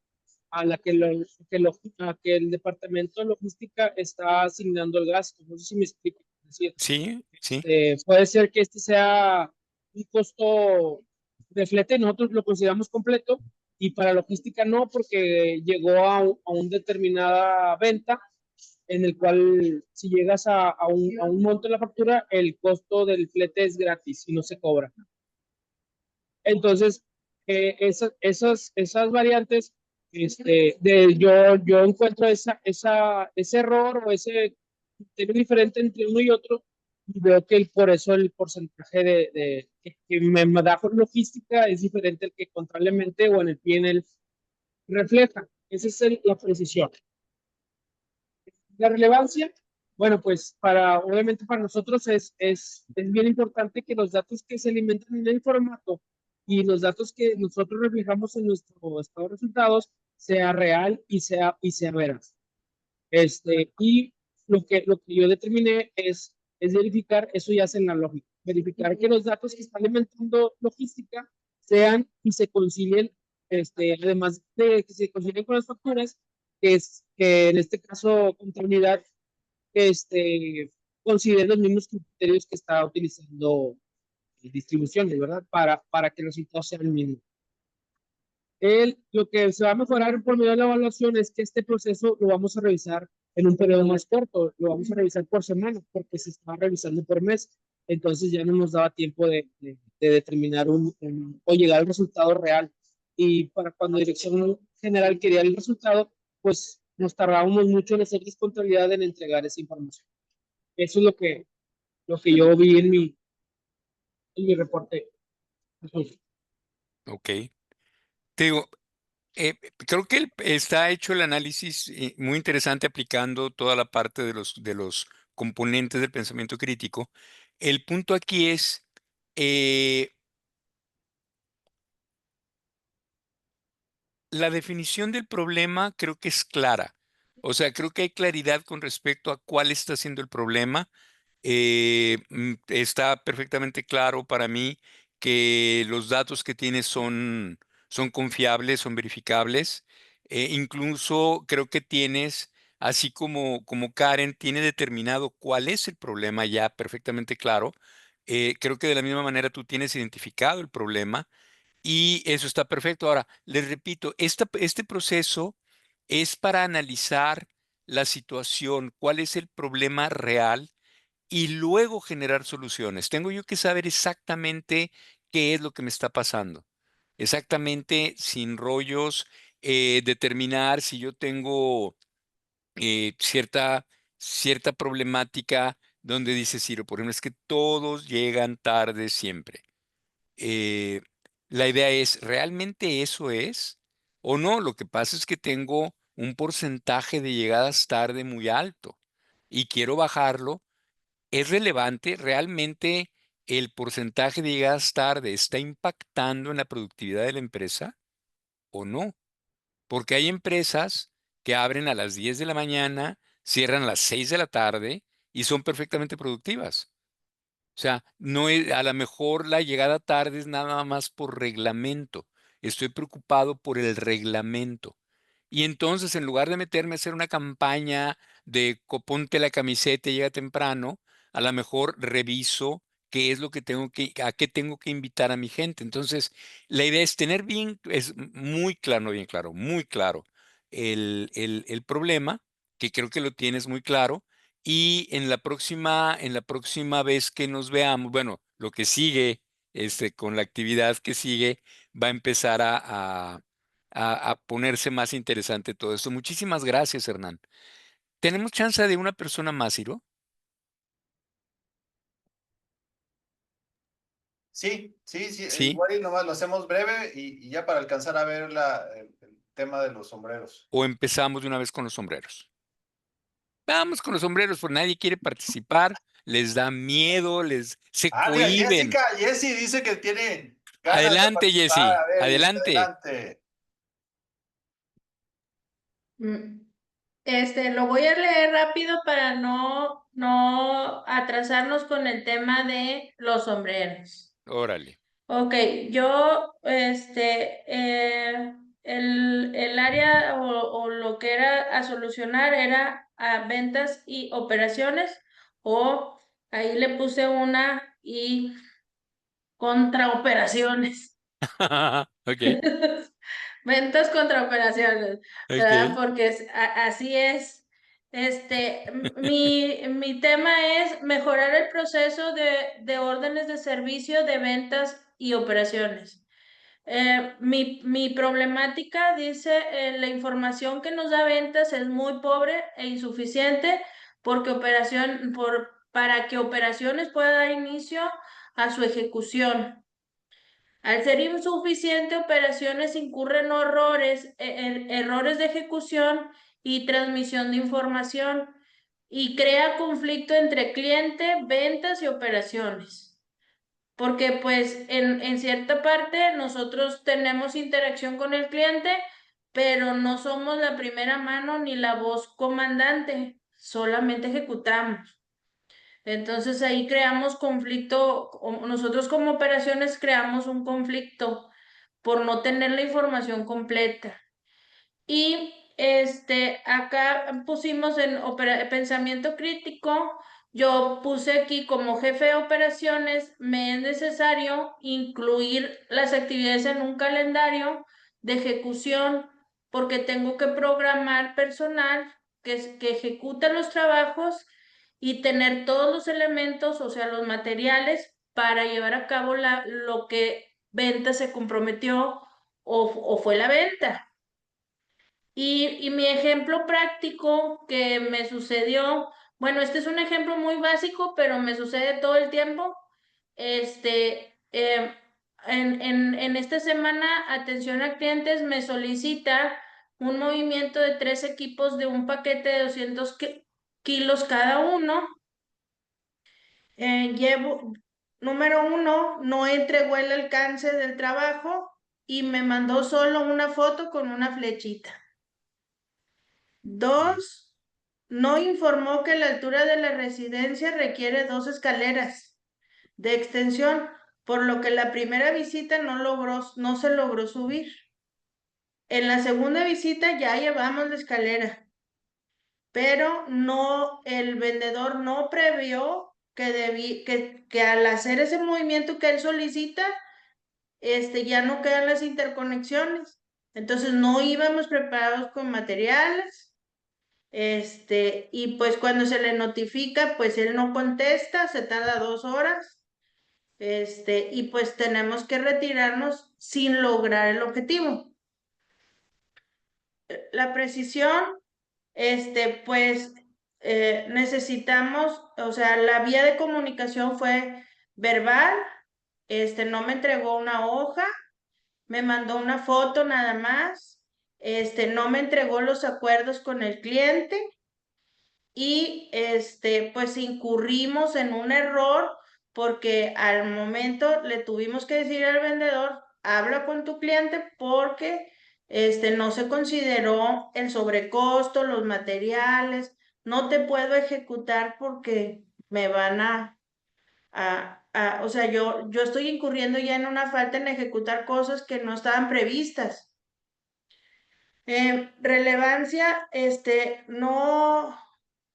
a la a que el departamento de logística está asignando el gasto. No sé si me explico. Es decir, Sí, sí, puede ser que este sea un costo de flete, nosotros lo consideramos completo, y para logística no, porque llegó a una determinada venta en el cual si llegas a un monto de la factura, el costo del flete es gratis y no se cobra. Entonces, esas variantes, yo encuentro ese error o ese criterio diferente entre uno y otro, y veo que por eso el porcentaje que me da por logística es diferente al que contablemente o en el PNL refleja. Esa es la precisión. La relevancia, bueno, pues obviamente para nosotros es bien importante que los datos que se alimentan en el formato y los datos que nosotros reflejamos en nuestro estado de resultados sea real y sea veraz. Y lo que yo determiné es verificar, eso ya es en la lógica, verificar que los datos que está alimentando logística sean y se concilien, además de que se concilien con las facturas, que en este caso contabilidad, considere los mismos criterios que está utilizando distribuciones, ¿verdad? Para que los resultados sean el mismo. Lo que se va a mejorar por medio de la evaluación es que este proceso lo vamos a revisar en un periodo más corto, lo vamos a revisar por semana, porque se está revisando por mes. Entonces ya no nos daba tiempo de determinar o llegar al resultado real. Y para cuando Dirección General quería el resultado, pues nos tardábamos mucho en hacer disponibilidad en entregar esa información. Eso es lo que yo vi en mi reporte. Ok. Te digo, creo que está hecho el análisis muy interesante aplicando toda la parte de los componentes del pensamiento crítico. El punto aquí es, eh, la definición del problema creo que es clara. O sea, creo que hay claridad con respecto a cuál está siendo el problema. Está perfectamente claro para mí que los datos que tienes son confiables, son verificables. Incluso creo que tienes, así como Karen tiene determinado cuál es el problema ya perfectamente claro. Creo que de la misma manera tú tienes identificado el problema y eso está perfecto. Ahora, les repito, este proceso es para analizar la situación, cuál es el problema real y luego generar soluciones. Tengo yo que saber exactamente qué es lo que me está pasando. Exactamente, sin rollos, determinar si yo tengo cierta problemática donde dice Ciro, por ejemplo, es que todos llegan tarde siempre. eh, la idea es, ¿realmente eso es? ¿O no? Lo que pasa es que tengo un porcentaje de llegadas tarde muy alto y quiero bajarlo. ¿Es relevante? ¿Realmente el porcentaje de llegadas tarde está impactando en la productividad de la empresa o no? Porque hay empresas que abren a las 10 de la mañana, cierran a las 6 de la tarde y son perfectamente productivas. O sea, no es, a lo mejor la llegada tarde es nada más por reglamento. Estoy preocupado por el reglamento. Y entonces, en lugar de meterme a hacer una campaña de ponte la camiseta y llega temprano, a lo mejor reviso qué es lo que a qué tengo que invitar a mi gente. Entonces, la idea es tener es muy claro, no bien claro, muy claro el problema, que creo que lo tienes muy claro y en la próxima vez que nos veamos, bueno, lo que sigue, con la actividad que sigue, va a empezar a ponerse más interesante todo esto. Muchísimas gracias, Hernán. ¿Tenemos chance de una persona más, Ciro? Sí, sí, sí, Sí. igual y nomás lo hacemos breve y ya para alcanzar a ver el tema de los sombreros. ¿O empezamos de una vez con los sombreros? Vamos con los sombreros, porque nadie quiere participar, les da miedo, se Ah, mira, cohíben. Jessie dice que tiene ganas de Adelante, participar. Jessy, A ver, Jessie, adelante. adelante. Mm, lo voy a leer rápido para no atrasarnos con el tema de los sombreros. Órale. Ok, yo, el área o lo que era a solucionar era a ventas y operaciones, o ahí le puse una y contra operaciones. Ok, Ventas contra operaciones, ¿verdad? ok. Porque así es. Mi tema es mejorar el proceso de órdenes de servicio de ventas y operaciones. Mi problemática dice, la información que nos da ventas es muy pobre e insuficiente porque para que operaciones pueda dar inicio a su ejecución. Al ser insuficiente, operaciones incurren errores de ejecución y transmisión de información y crea conflicto entre cliente, ventas y operaciones. Porque pues en cierta parte nosotros tenemos interacción con el cliente, pero no somos la primera mano ni la voz comandante, solamente ejecutamos. Entonces ahí creamos conflicto, nosotros como operaciones creamos un conflicto por no tener la información completa. Y acá pusimos en pensamiento crítico, yo puse aquí como jefe de operaciones, me es necesario incluir las actividades en un calendario de ejecución porque tengo que programar personal que ejecuta los trabajos y tener todos los elementos, o sea, los materiales para llevar a cabo lo que venta se comprometió o fue la venta. Y mi ejemplo práctico que me sucedió, bueno, este es un ejemplo muy básico, pero me sucede todo el tiempo. En esta semana, atención a clientes me solicita un movimiento de 3 equipos de un paquete de 200 kilos cada uno. Número 1, no entregó el alcance del trabajo y me mandó solo una foto con una flechita. 2, no informó que la altura de la residencia requiere 2 escaleras de extensión, por lo que la primera visita no se logró subir. En la segunda visita ya llevamos la escalera, pero el vendedor no previó que al hacer ese movimiento que él solicita, ya no quedan las interconexiones. Entonces no íbamos preparados con materiales. Y pues cuando se le notifica, pues él no contesta, se tarda 2 horas, y pues tenemos que retirarnos sin lograr el objetivo. La precisión, pues necesitamos, o sea, la vía de comunicación fue verbal, no me entregó una hoja, me mandó una foto nada más, no me entregó los acuerdos con el cliente. Y pues incurrimos en un error porque al momento le tuvimos que decir al vendedor, habla con tu cliente porque no se consideró el sobrecosto, los materiales, no te puedo ejecutar porque me van o sea, yo estoy incurriendo ya en una falta en ejecutar cosas que no estaban previstas. Relevancia,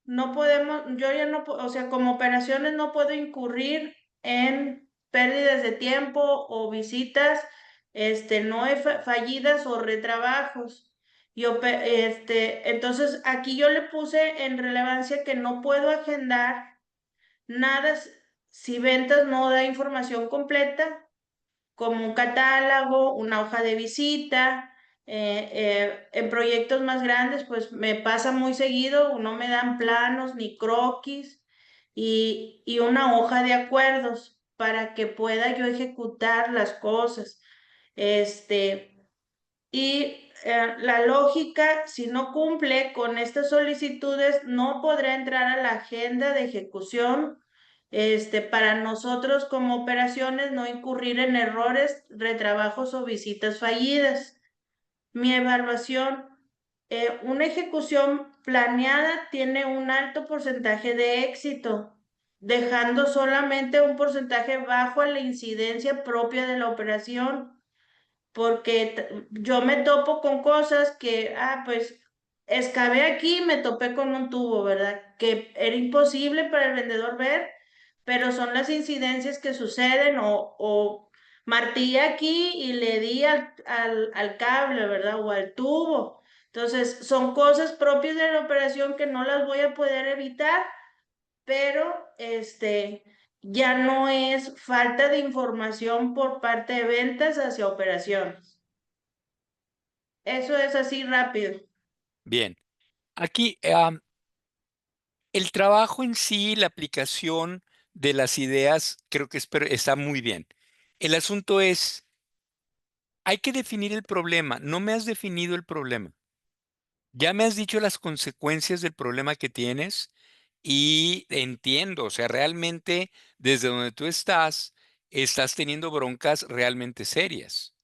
no podemos, yo ya no, o sea, como operaciones no puedo incurrir en pérdidas de tiempo o visitas, no fallidas o retrabajos. Entonces aquí yo le puse en relevancia que no puedo agendar nada si ventas no da información completa, como un catálogo, una hoja de visita. En proyectos más grandes, pues me pasa muy seguido, no me dan planos ni croquis y una hoja de acuerdos para que pueda yo ejecutar las cosas. La lógica, si no cumple con estas solicitudes, no podrá entrar a la agenda de ejecución. Para nosotros como operaciones no incurrir en errores, retrabajos o visitas fallidas. Mi evaluación, una ejecución planeada tiene un alto porcentaje de éxito, dejando solamente un porcentaje bajo a la incidencia propia de la operación, porque yo me topo con cosas que, pues, excavé aquí y me topé con un tubo, ¿verdad? Que era imposible para el vendedor ver, pero son las incidencias que suceden o martillé aquí y le di al cable, ¿verdad? O al tubo. Entonces, son cosas propias de la operación que no las voy a poder evitar, pero ya no es falta de información por parte de ventas hacia operaciones. Eso es así rápido. Bien. Aquí, el trabajo en sí, la aplicación de las ideas, creo que está muy bien. El asunto es, hay que definir el problema. No me has definido el problema. Ya me has dicho las consecuencias del problema que tienes y entiendo, o sea, realmente desde donde tú estás teniendo broncas realmente serias,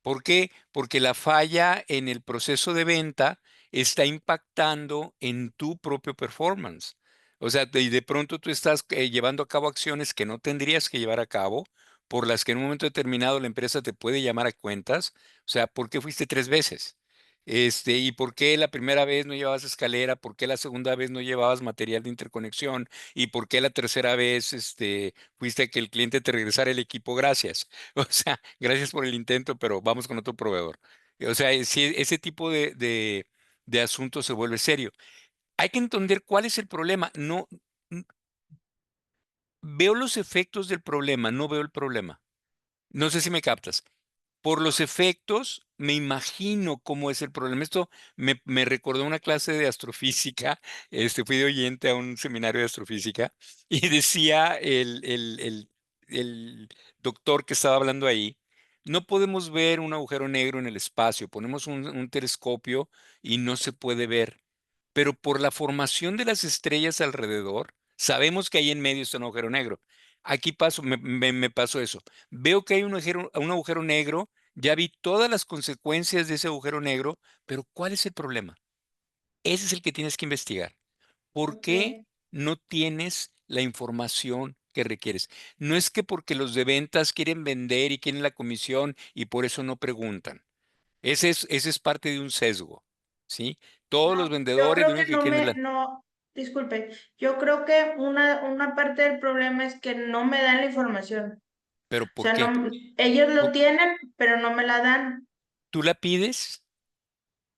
¿Por qué? Porque la falla en el proceso de venta está impactando en tu propio performance. O sea, y de pronto tú estás llevando a cabo acciones que no tendrías que llevar a cabo, por las que en un momento determinado la empresa te puede llamar a cuentas. O sea, ¿por qué fuiste 3 veces? ¿Y por qué la primera vez no llevabas escalera? ¿Por qué la segunda vez no llevabas material de interconexión? ¿Y por qué la tercera vez, fuiste a que el cliente te regresara el equipo? Gracias. O sea, gracias por el intento, pero vamos con otro proveedor. O sea, si ese tipo de asunto se vuelve serio. Hay que entender cuál es el problema. No, n- veo los efectos del problema, no veo el problema. No sé si me captas. Por los efectos, me imagino cómo es el problema. Esto me recordó una clase de astrofísica. Fui de oyente a un seminario de astrofísica y decía el doctor que estaba hablando ahí, no podemos ver un agujero negro en el espacio. Ponemos un telescopio y no se puede ver, pero por la formación de las estrellas alrededor, sabemos que ahí en medio está un agujero negro. Aquí me pasó eso. Veo que hay un agujero negro, ya vi todas las consecuencias de ese agujero negro, pero ¿cuál es el problema? Ese es el que tienes que investigar. ¿Por qué Ok. no tienes la información que requieres? No es que porque los de ventas quieren vender y quieren la comisión y por eso no preguntan. Ese es parte de un sesgo, ¿sí? Todos los No, yo vendedores lo creo que único que quieren es la... no, disculpe, yo creo que una parte del problema es que no me dan la información. ¿Pero O por sea, qué? no, ellos lo Por- tienen, pero no me la dan. Tú la pides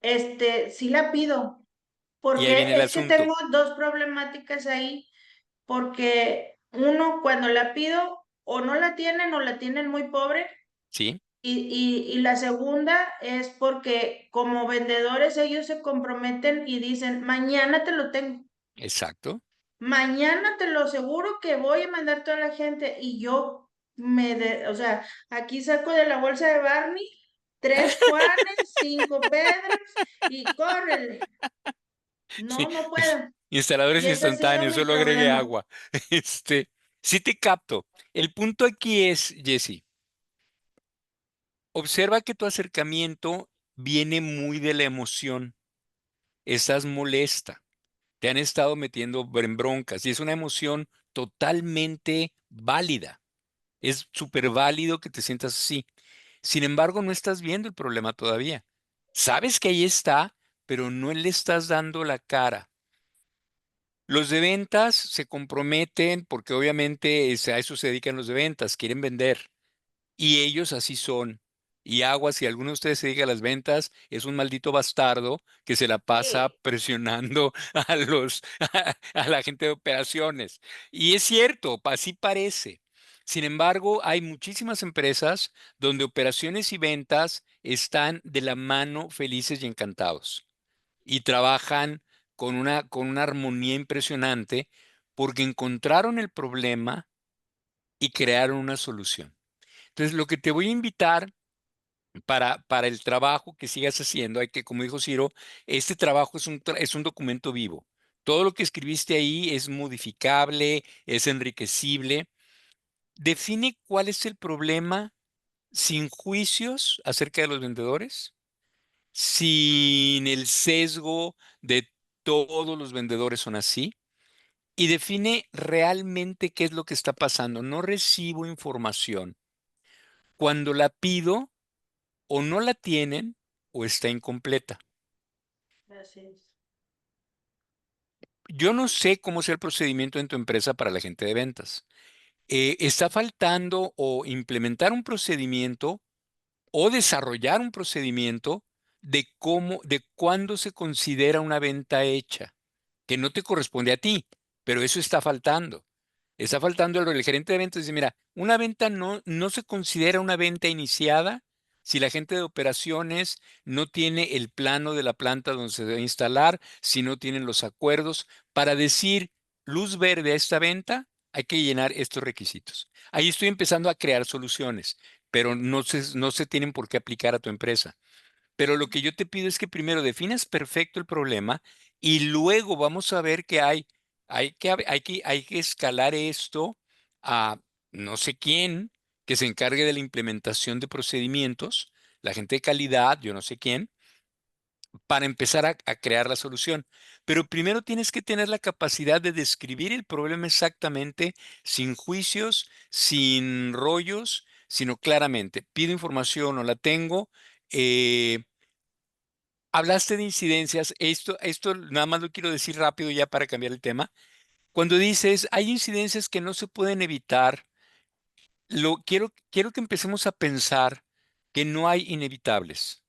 Sí la pido, y ahí viene porque el es que asunto, tengo dos problemáticas ahí, porque uno, cuando la pido, o no la tienen o la tienen muy pobre, ¿sí? y la segunda es porque como vendedores ellos se comprometen y dicen, mañana te lo tengo. Exacto. Mañana te lo aseguro que voy a mandar toda la gente y yo o sea, aquí saco de la bolsa de Barney 3 Juanes, 5 Pedros y córrele. Sí. No, no puedo. Instaladores Y ese ha sido instantáneos, mi solo agregue problema. agua. Sí te capto. El punto aquí es, Jesse, observa que tu acercamiento viene muy de la emoción. Estás molesta. Te han estado metiendo en broncas y es una emoción totalmente válida. Es súper válido que te sientas así. Sin embargo, no estás viendo el problema todavía. Sabes que ahí está, pero no le estás dando la cara. Los de ventas se comprometen porque obviamente a eso se dedican los de ventas, quieren vender. Y ellos así son. Y aguas, si alguno de ustedes se dedica a las ventas, es un maldito bastardo que se la pasa Sí. presionando a la gente de operaciones. Y es cierto, así parece. Sin embargo, hay muchísimas empresas donde operaciones y ventas están de la mano felices y encantados. Y trabajan con una armonía impresionante porque encontraron el problema y crearon una solución. Entonces, lo que te voy a invitar para el trabajo que sigas haciendo, hay que, como dijo Ciro, este trabajo es un documento vivo. Todo lo que escribiste ahí es modificable, es enriquecible. Define cuál es el problema sin juicios acerca de los vendedores, sin el sesgo de todos los vendedores son así, y define realmente qué es lo que está pasando. No recibo información. Cuando la pido, o no la tienen o está incompleta. Así es. Yo no sé cómo sea el procedimiento en tu empresa para la gente de ventas. Está faltando o implementar un procedimiento o desarrollar un procedimiento de cuándo se considera una venta hecha, que no te corresponde a ti, pero eso está faltando. Está faltando el gerente de ventas dice, mira, una venta no se considera una venta iniciada si la gente de operaciones no tiene el plano de la planta donde se debe instalar, si no tienen los acuerdos. Para decir luz verde a esta venta, hay que llenar estos requisitos. Ahí estoy empezando a crear soluciones, pero no se tienen por qué aplicar a tu empresa. Pero lo que yo te pido es que primero definas perfecto el problema y luego vamos a ver que hay que escalar esto a no sé quién que se encargue de la implementación de procedimientos la gente de calidad, yo no sé quién, para empezar a crear la solución. Pero primero tienes que tener la capacidad de describir el problema exactamente, sin juicios, sin rollos, sino claramente. Pido información o la tengo. eh, Hablaste de incidencias. Esto nada más lo quiero decir rápido ya para cambiar el tema. Cuando dices, hay incidencias que no se pueden evitar, quiero que empecemos a pensar que no hay inevitables.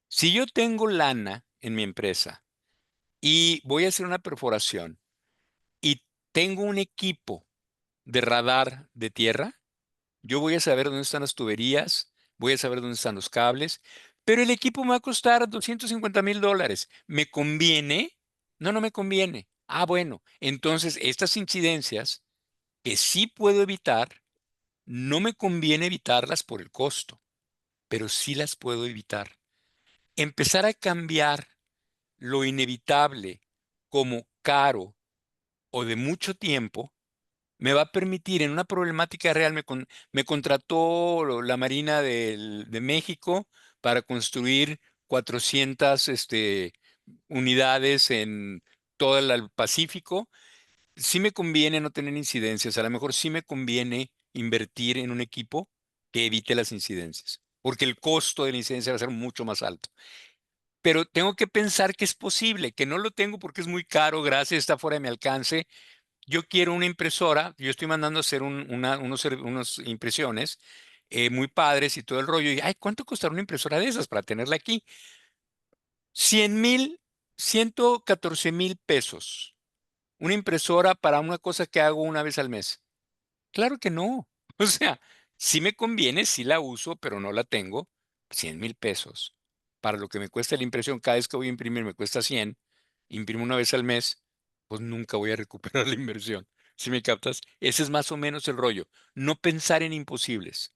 Si yo tengo lana en mi empresa y voy a hacer una perforación y tengo un equipo de radar de tierra, yo voy a saber dónde están las tuberías, voy a saber dónde están los cables, pero el equipo me va a costar $250,000. ¿Me conviene? No, no me conviene. Ah, bueno, entonces estas incidencias que sí puedo evitar, no me conviene evitarlas por el costo, pero sí las puedo evitar. Empezar a cambiar lo inevitable como caro o de mucho tiempo me va a permitir en una problemática real, me contrató la Marina de México para construir 400 unidades en todo el Pacífico. Sí me conviene no tener incidencias, a lo mejor sí me conviene invertir en un equipo que evite las incidencias, porque el costo de la incidencia va a ser mucho más alto. Pero tengo que pensar que es posible, que no lo tengo porque es muy caro, gracias, está fuera de mi alcance. Yo quiero una impresora, yo estoy mandando a hacer unos impresiones muy padres y todo el rollo. Y, ay, ¿cuánto costará una impresora de esas para tenerla aquí? 100,000, 114,000 pesos. Una impresora para una cosa que hago una vez al mes. Claro que no. O sea, sí me conviene, sí la uso, pero no la tengo. 100,000 pesos. Para lo que me cuesta la impresión, cada vez que voy a imprimir me cuesta 100. Imprimo una vez al mes, pues nunca voy a recuperar la inversión. ¿Sí me captas? Ese es más o menos el rollo. No pensar en imposibles,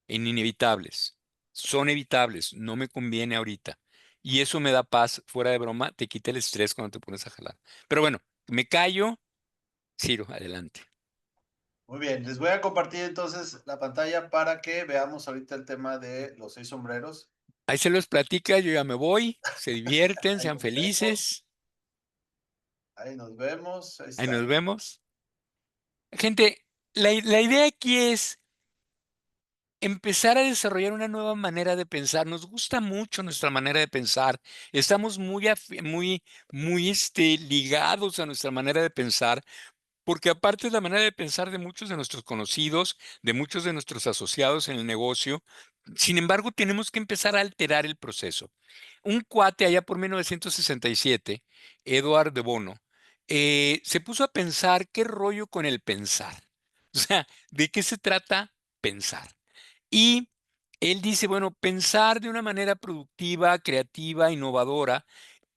en inevitables. Son evitables, no me conviene ahorita. Y eso me da paz, fuera de broma, te quita el estrés cuando te pones a jalar. Pero bueno, me callo. Ciro, adelante. Muy bien, les voy a compartir entonces la pantalla para que veamos ahorita el tema de los 6 sombreros. Ahí se los platica, yo ya me voy, se divierten, Ahí sean nos vemos, felices, ahí nos vemos, ahí ahí está. nos vemos. Gente, la idea aquí es empezar a desarrollar una nueva manera de pensar. Nos gusta mucho nuestra manera de pensar. Estamos muy ligados a nuestra manera de pensar. Porque aparte es la manera de pensar de muchos de nuestros conocidos, de muchos de nuestros asociados en el negocio. Sin embargo, tenemos que empezar a alterar el proceso. Un cuate allá por 1967, Edward de Bono, se puso a pensar qué rollo con el pensar. O sea, ¿de qué se trata pensar? Y él dice, bueno, pensar de una manera productiva, creativa, innovadora,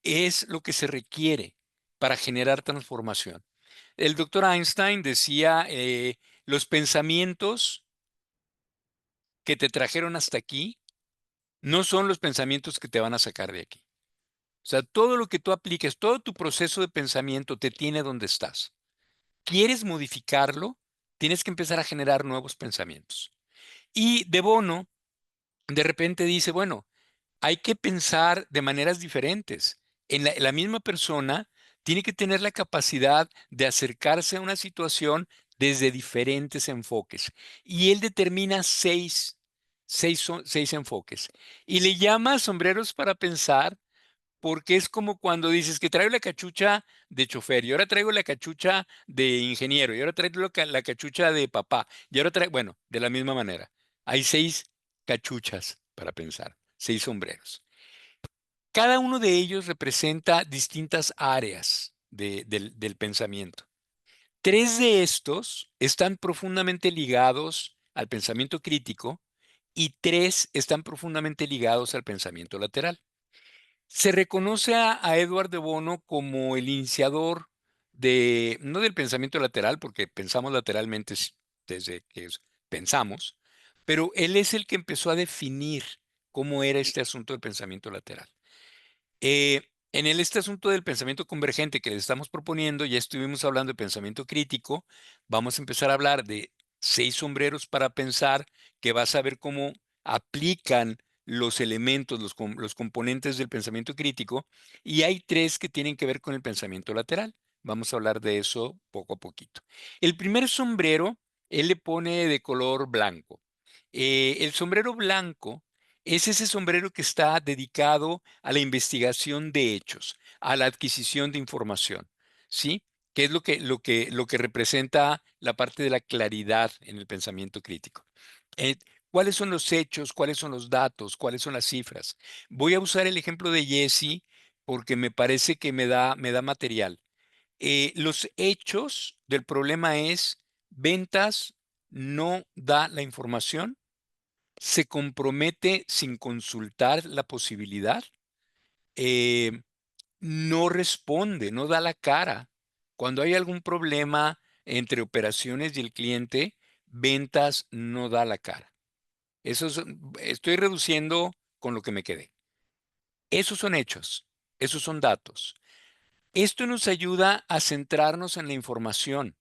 es lo que se requiere para generar transformación. El doctor Einstein decía, los pensamientos que te trajeron hasta aquí no son los pensamientos que te van a sacar de aquí. O sea, todo lo que tú apliques, todo tu proceso de pensamiento te tiene donde estás. ¿Quieres modificarlo? Tienes que empezar a generar nuevos pensamientos. Y De Bono de repente dice, bueno, hay que pensar de maneras diferentes. La misma persona tiene que tener la capacidad de acercarse a una situación desde diferentes enfoques. Y él determina seis enfoques. Y le llama sombreros para pensar porque es como cuando dices que traigo la cachucha de chofer y ahora traigo la cachucha de ingeniero y ahora traigo la cachucha de papá y ahora traigo, bueno, de la misma manera. Hay 6 cachuchas para pensar, 6 sombreros. Cada uno de ellos representa distintas áreas del pensamiento. 3 de estos están profundamente ligados al pensamiento crítico y 3 están profundamente ligados al pensamiento lateral. Se reconoce a Edward de Bono como el iniciador no del pensamiento lateral, porque pensamos lateralmente desde que pensamos, pero él es el que empezó a definir cómo era este asunto del pensamiento lateral. Este asunto del pensamiento convergente que le estamos proponiendo, ya estuvimos hablando de pensamiento crítico, vamos a empezar a hablar de 6 sombreros para pensar que vas a ver cómo aplican los elementos, los componentes del pensamiento crítico, y hay 3 que tienen que ver con el pensamiento lateral. Vamos a hablar de eso poco a poquito. El primer sombrero, él le pone de color blanco. El sombrero blanco es ese sombrero que está dedicado a la investigación de hechos, a la adquisición de información, ¿sí? Que es lo que representa la parte de la claridad en el pensamiento crítico. Eh, ¿Cuáles son los hechos? ¿Cuáles son los datos? ¿Cuáles son las cifras? Voy a usar el ejemplo de Jesse porque me parece que me da material. Los hechos del problema es ventas no da la información, se compromete sin consultar la posibilidad, eh, no responde, no da la cara. Cuando hay algún problema entre operaciones y el cliente, ventas no da la cara. Estoy reduciendo con lo que me quedé. Esos son hechos, esos son datos. Esto nos ayuda a centrarnos en la información.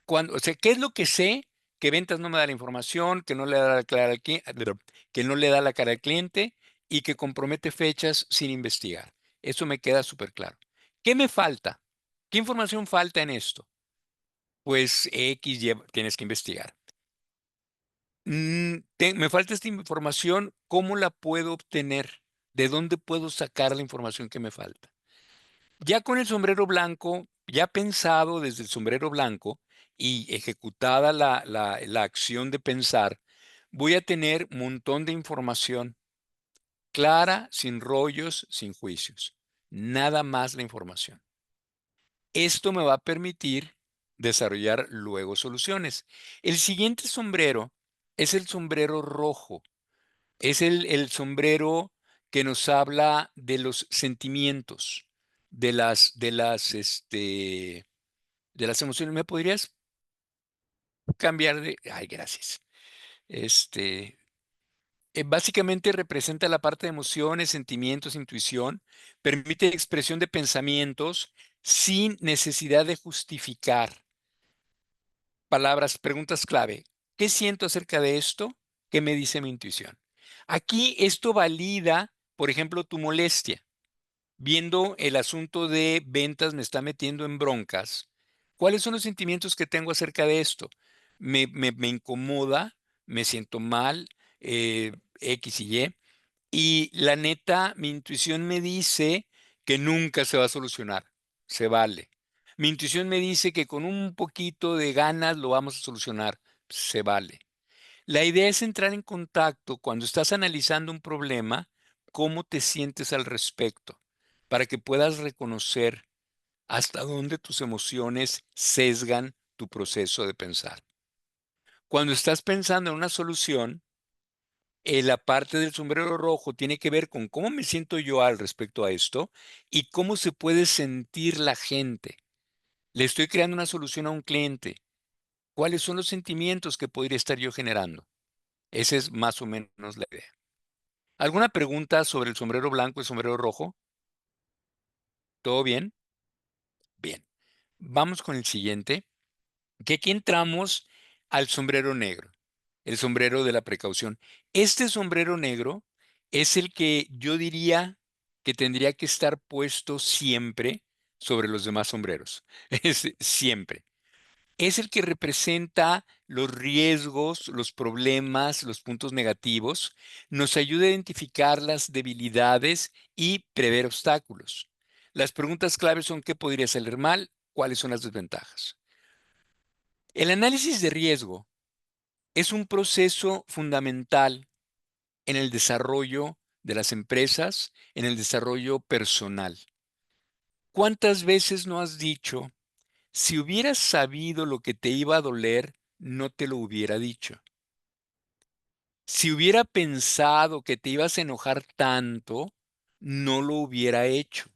O sea, ¿qué es lo que sé? Que ventas no me da la información, que no le da la cara que no le da la cara al cliente y que compromete fechas sin investigar. Eso me queda súper claro. ¿Qué me falta? ¿Qué información falta en esto? Pues tienes que investigar. Me falta esta información, ¿cómo la puedo obtener? ¿De dónde puedo sacar la información que me falta? Ya con el sombrero blanco, ya pensado desde el sombrero blanco y ejecutada la acción de pensar, voy a tener un montón de información clara, sin rollos, sin juicios. Nada más la información. Esto me va a permitir desarrollar luego soluciones. El siguiente sombrero es el sombrero rojo. Es el sombrero que nos habla de los sentimientos, de las emociones. ¿Me podrías cambiar de? Ay, gracias. Básicamente representa la parte de emociones, sentimientos, intuición, permite expresión de pensamientos sin necesidad de justificar. Palabras, preguntas clave. ¿Qué siento acerca de esto? ¿Qué me dice mi intuición? Aquí esto valida, por ejemplo, tu molestia. Viendo el asunto de ventas me está metiendo en broncas. ¿Cuáles son los sentimientos que tengo acerca de esto? Me incomoda, me siento mal, X y Y. Y la neta, mi intuición me dice que nunca se va a solucionar. Se vale. Mi intuición me dice que con un poquito de ganas lo vamos a solucionar. Se vale. La idea es entrar en contacto cuando estás analizando un problema, cómo te sientes al respecto, para que puedas reconocer hasta dónde tus emociones sesgan tu proceso de pensar. Cuando estás pensando en una solución, la parte del sombrero rojo tiene que ver con cómo me siento yo al respecto a esto y cómo se puede sentir la gente. Le estoy creando una solución a un cliente. ¿Cuáles son los sentimientos que podría estar yo generando? Esa es más o menos la idea. ¿Alguna pregunta sobre el sombrero blanco y el sombrero rojo? ¿Todo bien? Bien. Vamos con el siguiente, que aquí entramos al sombrero negro, el sombrero de la precaución. Este sombrero negro es el que yo diría que tendría que estar puesto siempre sobre los demás sombreros. Es siempre. Es el que representa los riesgos, los problemas, los puntos negativos, nos ayuda a identificar las debilidades y prever obstáculos. Las preguntas claves son: ¿qué podría salir mal? ¿Cuáles son las desventajas? El análisis de riesgo es un proceso fundamental en el desarrollo de las empresas, en el desarrollo personal. ¿Cuántas veces no has dicho: si hubieras sabido lo que te iba a doler, no te lo hubiera dicho? Si hubiera pensado que te ibas a enojar tanto, no lo hubiera hecho,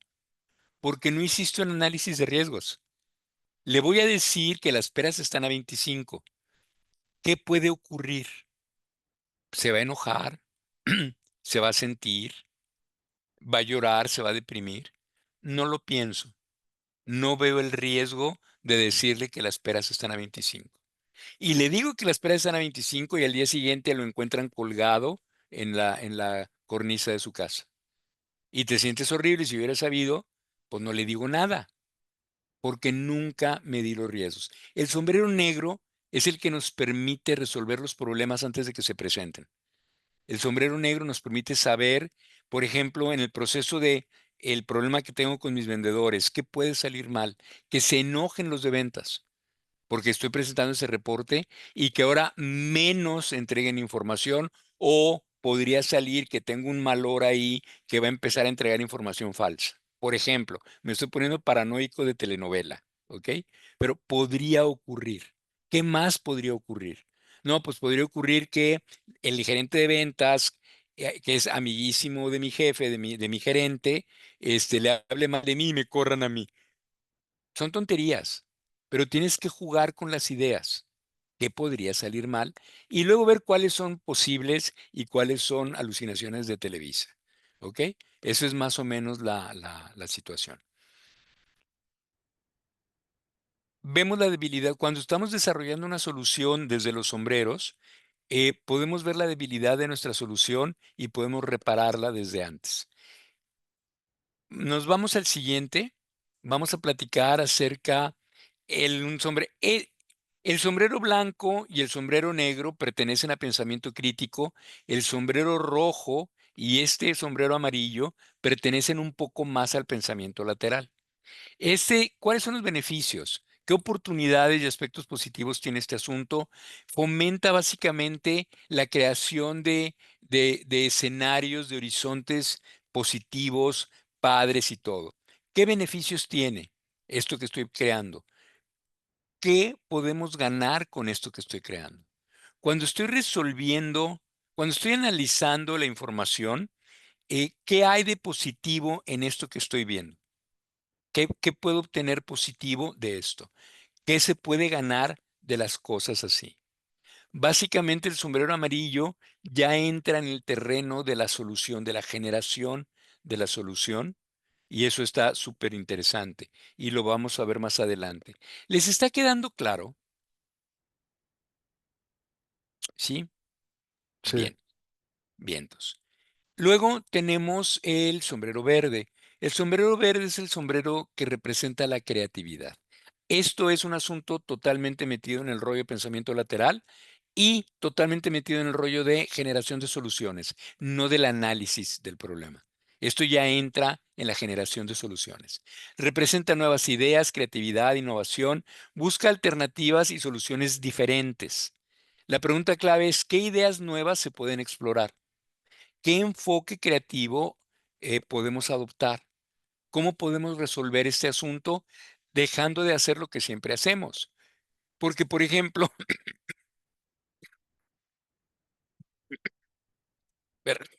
porque no hiciste un análisis de riesgos. Le voy a decir que las peras están a 25. ¿Qué puede ocurrir? ¿Se va a enojar? ¿Se va a sentir? ¿Va a llorar? ¿Se va a deprimir? No lo pienso. No veo el riesgo de decirle que las peras están a 25. Y le digo que las peras están a 25 y al día siguiente lo encuentran colgado en la cornisa de su casa. Y te sientes horrible. Si hubiera sabido, pues no le digo nada, porque nunca medí los riesgos. El sombrero negro es el que nos permite resolver los problemas antes de que se presenten. El sombrero negro nos permite saber, por ejemplo, en el proceso de el problema que tengo con mis vendedores, qué puede salir mal, que se enojen los de ventas, porque estoy presentando ese reporte y que ahora menos entreguen información, o podría salir que tengo un malor ahí que va a empezar a entregar información falsa. Por ejemplo, me estoy poniendo paranoico de telenovela, ¿ok? Pero podría ocurrir. ¿Qué más podría ocurrir? No, pues podría ocurrir que el gerente de ventas, que es amiguísimo de mi jefe, de mi gerente, le hable mal de mí y me corran a mí. Son tonterías, pero tienes que jugar con las ideas. ¿Qué podría salir mal? Y luego ver cuáles son posibles y cuáles son alucinaciones de Televisa. ¿Ok? Eso es más o menos la situación. Vemos la debilidad. Cuando estamos desarrollando una solución desde los sombreros, podemos ver la debilidad de nuestra solución y podemos repararla desde antes. Nos vamos al siguiente. Vamos a platicar acerca un sombrero. El sombrero blanco y el sombrero negro pertenecen a pensamiento crítico. El sombrero rojo y este sombrero amarillo pertenecen un poco más al pensamiento lateral. ¿Cuáles son los beneficios? ¿Qué oportunidades y aspectos positivos tiene este asunto? Fomenta básicamente la creación de escenarios, de horizontes positivos, padres y todo. ¿Qué beneficios tiene esto que estoy creando? ¿Qué podemos ganar con esto que estoy creando? Cuando estoy resolviendo, cuando estoy analizando la información, ¿qué hay de positivo en esto que estoy viendo? ¿Qué puedo obtener positivo de esto? ¿Qué se puede ganar de las cosas así? Básicamente el sombrero amarillo ya entra en el terreno de la solución, de la generación de la solución, y eso está súper interesante y lo vamos a ver más adelante. ¿Les está quedando claro? ¿Sí? Sí, Bien, vientos. Luego tenemos el sombrero verde. El sombrero verde es el sombrero que representa la creatividad. Esto es un asunto totalmente metido en el rollo de pensamiento lateral y totalmente metido en el rollo de generación de soluciones, no del análisis del problema. Esto ya entra en la generación de soluciones. Representa nuevas ideas, creatividad, innovación, busca alternativas y soluciones diferentes. La pregunta clave es, ¿qué ideas nuevas se pueden explorar? ¿Qué enfoque creativo podemos adoptar? ¿Cómo podemos resolver este asunto dejando de hacer lo que siempre hacemos? Porque, por ejemplo, ver,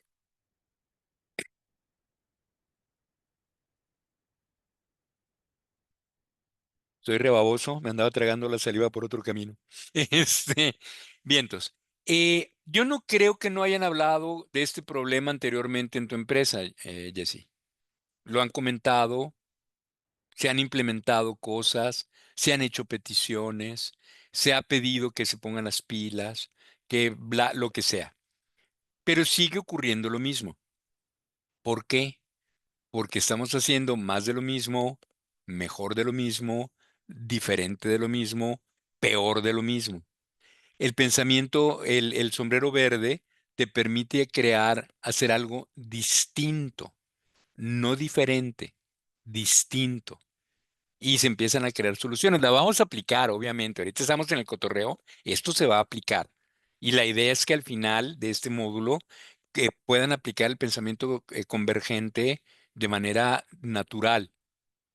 soy rebaboso, me andaba tragando la saliva por otro camino. Este, vientos. Yo no creo que no hayan hablado de este problema anteriormente en tu empresa, Jesse. Lo han comentado, se han implementado cosas, se han hecho peticiones, se ha pedido que se pongan las pilas, lo que sea. Pero sigue ocurriendo lo mismo. ¿Por qué? Porque estamos haciendo más de lo mismo, mejor de lo mismo, diferente de lo mismo, peor de lo mismo. El pensamiento, el sombrero verde, te permite crear, hacer algo distinto, no diferente, distinto. Y se empiezan a crear soluciones. La vamos a aplicar, obviamente. Ahorita estamos en el cotorreo, esto se va a aplicar. Y la idea es que al final de este módulo que puedan aplicar el pensamiento convergente de manera natural,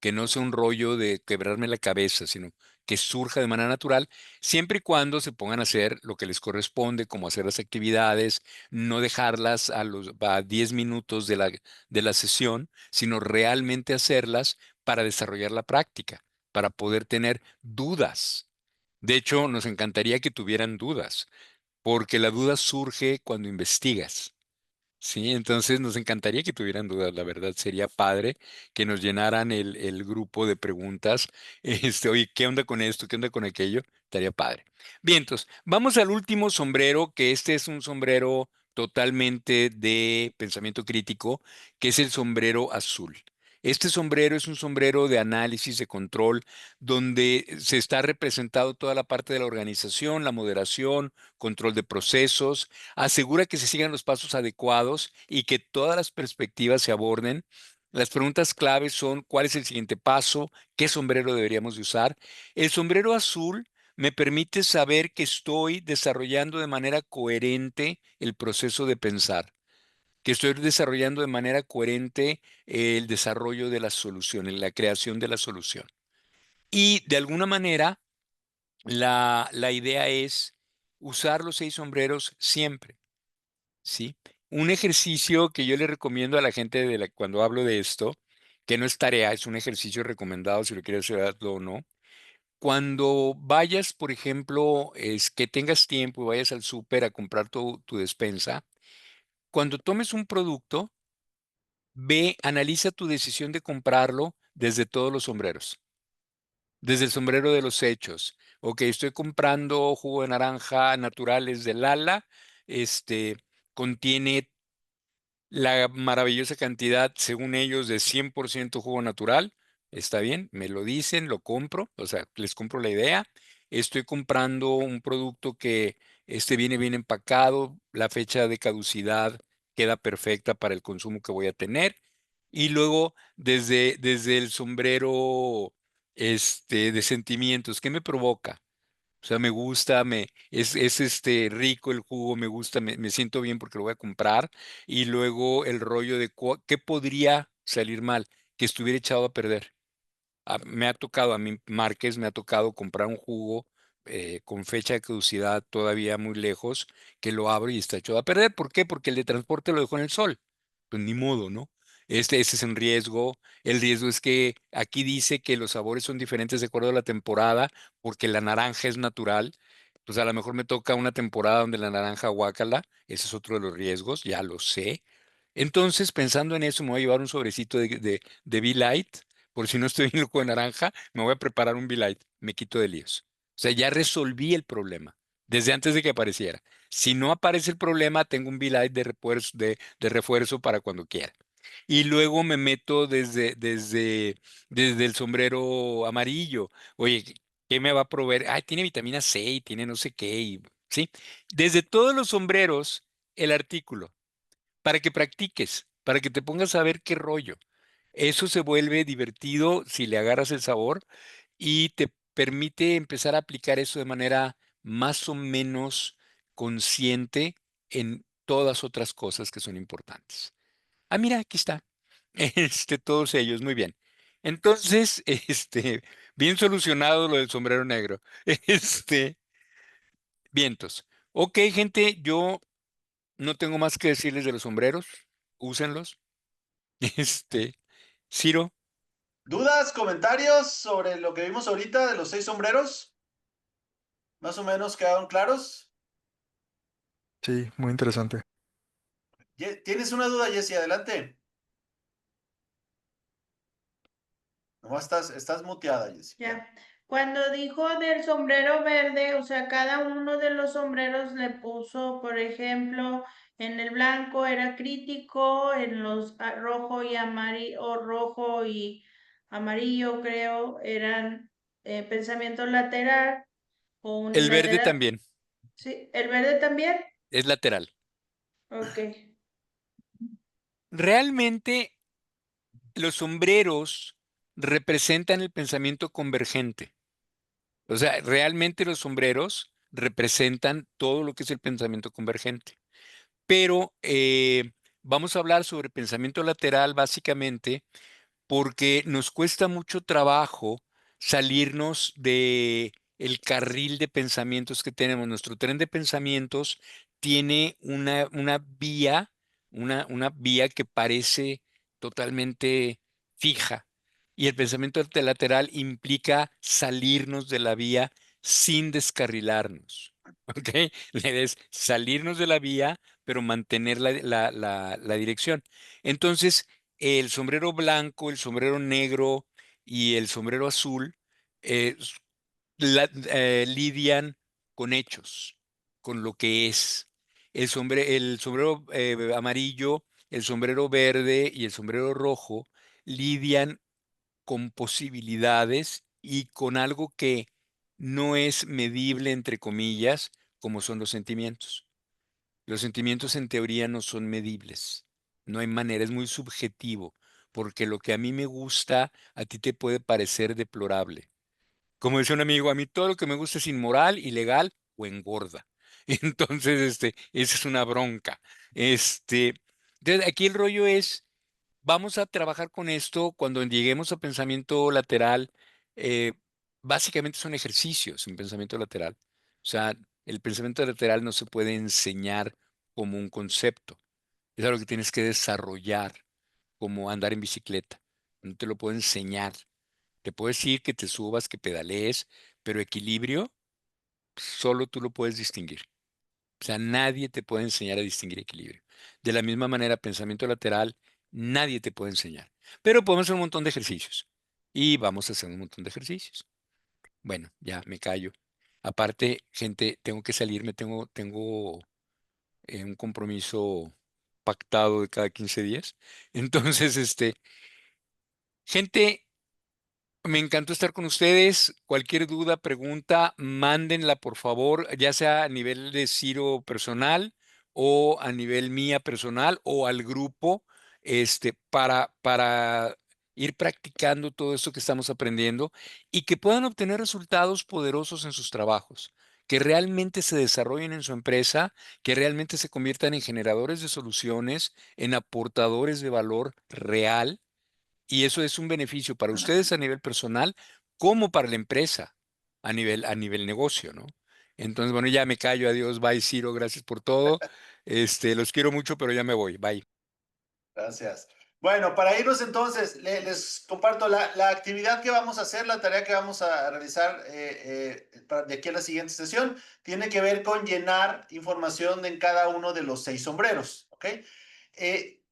que no sea un rollo de quebrarme la cabeza, sino que surja de manera natural, siempre y cuando se pongan a hacer lo que les corresponde, como hacer las actividades, no dejarlas a 10 minutos de la sesión, sino realmente hacerlas para desarrollar la práctica, para poder tener dudas. De hecho, nos encantaría que tuvieran dudas, porque la duda surge cuando investigas. Sí, entonces nos encantaría que tuvieran dudas, la verdad sería padre que nos llenaran el grupo de preguntas. Oye, ¿qué onda con esto? ¿Qué onda con aquello? Estaría padre. Bien, entonces, vamos al último sombrero, que este es un sombrero totalmente de pensamiento crítico, que es el sombrero azul. Este sombrero es un sombrero de análisis, de control, donde se está representado toda la parte de la organización, la moderación, control de procesos, asegura que se sigan los pasos adecuados y que todas las perspectivas se aborden. Las preguntas claves son: ¿cuál es el siguiente paso? ¿Qué sombrero deberíamos de usar? El sombrero azul me permite saber que estoy desarrollando de manera coherente el proceso de pensar, que estoy desarrollando de manera coherente el desarrollo de las soluciones, la creación de la solución. Y de alguna manera, la idea es usar los 6 sombreros siempre, ¿sí? Un ejercicio que yo le recomiendo a la gente cuando hablo de esto, que no es tarea, es un ejercicio recomendado si lo quieres hacerlo o no. Cuando vayas, por ejemplo, es que tengas tiempo y vayas al súper a comprar tu despensa, cuando tomes un producto, ve, analiza tu decisión de comprarlo desde todos los sombreros, desde el sombrero de los hechos. Ok, estoy comprando jugo de naranja naturales de Lala, contiene la maravillosa cantidad, según ellos, de 100% jugo natural. Está bien, me lo dicen, lo compro, o sea, les compro la idea. Estoy comprando un producto que viene bien empacado, la fecha de caducidad queda perfecta para el consumo que voy a tener. Y luego, desde el sombrero de sentimientos, ¿qué me provoca? O sea, me gusta, es rico el jugo, me gusta, me siento bien porque lo voy a comprar. Y luego el rollo de qué podría salir mal, que estuviera echado a perder. Me ha tocado, a mí, Márquez, me ha tocado comprar un jugo con fecha de caducidad todavía muy lejos, que lo abro y está echado a perder. ¿Por qué? Porque el de transporte lo dejó en el sol. Pues ni modo, ¿no? Ese es un riesgo. El riesgo es que aquí dice que los sabores son diferentes de acuerdo a la temporada, porque la naranja es natural. Pues a lo mejor me toca una temporada donde la naranja guácala. Ese es otro de los riesgos, ya lo sé. Entonces, pensando en eso, me voy a llevar un sobrecito de Be Light. Por si no estoy en el jugo de naranja, me voy a preparar un Be Light. Me quito de líos. O sea, ya resolví el problema desde antes de que apareciera. Si no aparece el problema, tengo un Be Light de refuerzo para cuando quiera. Y luego me meto desde el sombrero amarillo. Oye, ¿qué me va a proveer? Ay, tiene vitamina C y tiene no sé qué. ¿Sí? Desde todos los sombreros, el artículo, para que practiques, para que te pongas a ver qué rollo. Eso se vuelve divertido si le agarras el sabor y te permite empezar a aplicar eso de manera más o menos consciente en todas otras cosas que son importantes. Ah, mira, aquí está. Todos ellos, muy bien. Entonces, bien solucionado lo del sombrero negro. Vientos. Ok, gente, yo no tengo más que decirles de los sombreros. Úsenlos. Este, Ciro, ¿Dudas, comentarios sobre lo que vimos ahorita de los 6 sombreros? ¿Más o menos quedaron claros? Sí, muy interesante. ¿Tienes una duda, Jessy? Adelante. No, estás muteada, Jessy. Ya. Ya. Cuando dijo del sombrero verde, o sea, cada uno de los sombreros le puso, por ejemplo, en el blanco era crítico, en los rojo y amarillo, o rojo y amarillo, creo, eran pensamiento lateral o el verde unilateral. también Sí, el verde también. es lateral. Ok. Realmente los sombreros representan el pensamiento convergente. O sea, realmente los sombreros representan todo lo que es el pensamiento convergente. Pero vamos a hablar sobre pensamiento lateral básicamente porque nos cuesta mucho trabajo salirnos de el carril de pensamientos que tenemos. Nuestro tren de pensamientos tiene una vía, una vía que parece totalmente fija. Y el pensamiento lateral implica salirnos de la vía sin descarrilarnos. ¿Ok? La idea es salirnos de la vía, pero mantener la dirección. Entonces, el sombrero blanco, el sombrero negro y el sombrero azul eh, lidian con hechos, con lo que es. el sombrero amarillo, el sombrero verde y el sombrero rojo lidian con posibilidades y con algo que no es medible, entre comillas, como son los sentimientos. Los sentimientos en teoría no son medibles. No hay manera, es muy subjetivo, porque lo que a mí me gusta, a ti te puede parecer deplorable. Como decía un amigo, a mí todo lo que me gusta es inmoral, ilegal o engorda. Entonces, esa es una bronca. Entonces, aquí el rollo es, vamos a trabajar con esto cuando lleguemos a pensamiento lateral. eh, Básicamente son ejercicios en pensamiento lateral. O sea, el pensamiento lateral no se puede enseñar como un concepto. Es algo que tienes que desarrollar, como andar en bicicleta. No te lo puedo enseñar. Te puedo decir que te subas, que pedalees, pero equilibrio solo tú lo puedes distinguir. O sea, nadie te puede enseñar a distinguir equilibrio. De la misma manera, pensamiento lateral, nadie te puede enseñar. Pero podemos hacer un montón de ejercicios. Y vamos a hacer un montón de ejercicios. Bueno, ya me callo. Aparte, gente, tengo que salirme, tengo un compromiso pactado de cada 15 días. Entonces, gente, me encantó estar con ustedes. Cualquier duda, pregunta, mándenla por favor, ya sea a nivel de Ciro personal o a nivel mía personal o al grupo, para ir practicando todo esto que estamos aprendiendo y que puedan obtener resultados poderosos en sus trabajos, que realmente se desarrollen en su empresa, que realmente se conviertan en generadores de soluciones, en aportadores de valor real, y eso es un beneficio para ustedes a nivel personal como para la empresa a nivel negocio, ¿no? Entonces, bueno, ya me callo. Adiós. Bye, Ciro. Gracias por todo. Los quiero mucho, pero ya me voy. Bye. Gracias. Bueno, para irnos entonces, les comparto la actividad que vamos a hacer, la tarea que vamos a realizar de aquí a la siguiente sesión, tiene que ver con llenar información en cada uno de los 6 sombreros, ¿ok?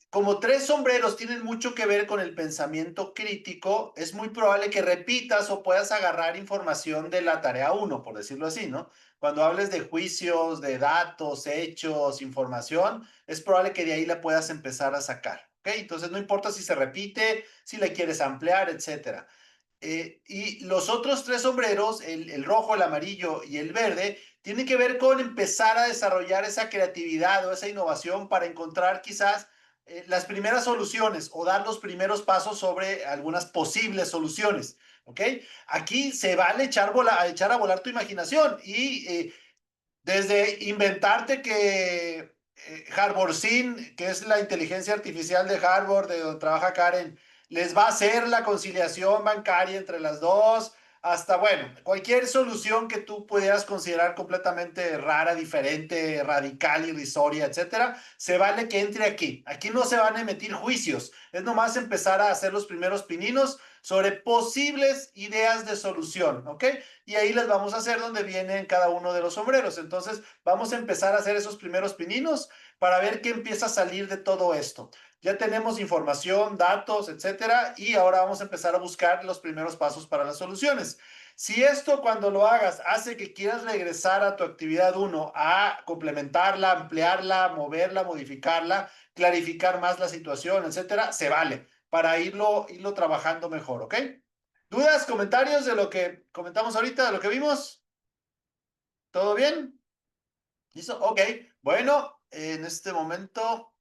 Como 3 sombreros tienen mucho que ver con el pensamiento crítico, es muy probable que repitas o puedas agarrar información de la tarea 1, por decirlo así, ¿no? Cuando hables de juicios, de datos, hechos, información, es probable que de ahí la puedas empezar a sacar, ¿ok? Entonces no importa si se repite, si la quieres ampliar, etcétera. Y los otros 3 sombreros, el rojo, el amarillo y el verde, tienen que ver con empezar a desarrollar esa creatividad o esa innovación para encontrar quizás las primeras soluciones o dar los primeros pasos sobre algunas posibles soluciones, ¿ok? Aquí se vale echar a volar tu imaginación y desde inventarte que HarvardSync, que es la inteligencia artificial de Harvard, de donde trabaja Karen, les va a hacer la conciliación bancaria entre las dos, hasta, bueno, cualquier solución que tú pudieras considerar completamente rara, diferente, radical, irrisoria, etcétera, se vale que entre aquí. Aquí no se van a emitir juicios, es nomás empezar a hacer los primeros pininos sobre posibles ideas de solución, ¿ok? Y ahí les vamos a hacer donde vienen cada uno de los sombreros. Entonces, vamos a empezar a hacer esos primeros pininos para ver qué empieza a salir de todo esto. Ya tenemos información, datos, etcétera, y ahora vamos a empezar a buscar los primeros pasos para las soluciones. Si esto cuando lo hagas hace que quieras regresar a tu actividad 1 a complementarla, ampliarla, moverla, modificarla, clarificar más la situación, etcétera, se vale para irlo trabajando mejor, ¿ok? ¿Dudas, comentarios de lo que comentamos ahorita, de lo que vimos? ¿Todo bien? ¿Listo? Ok. Bueno, en este momento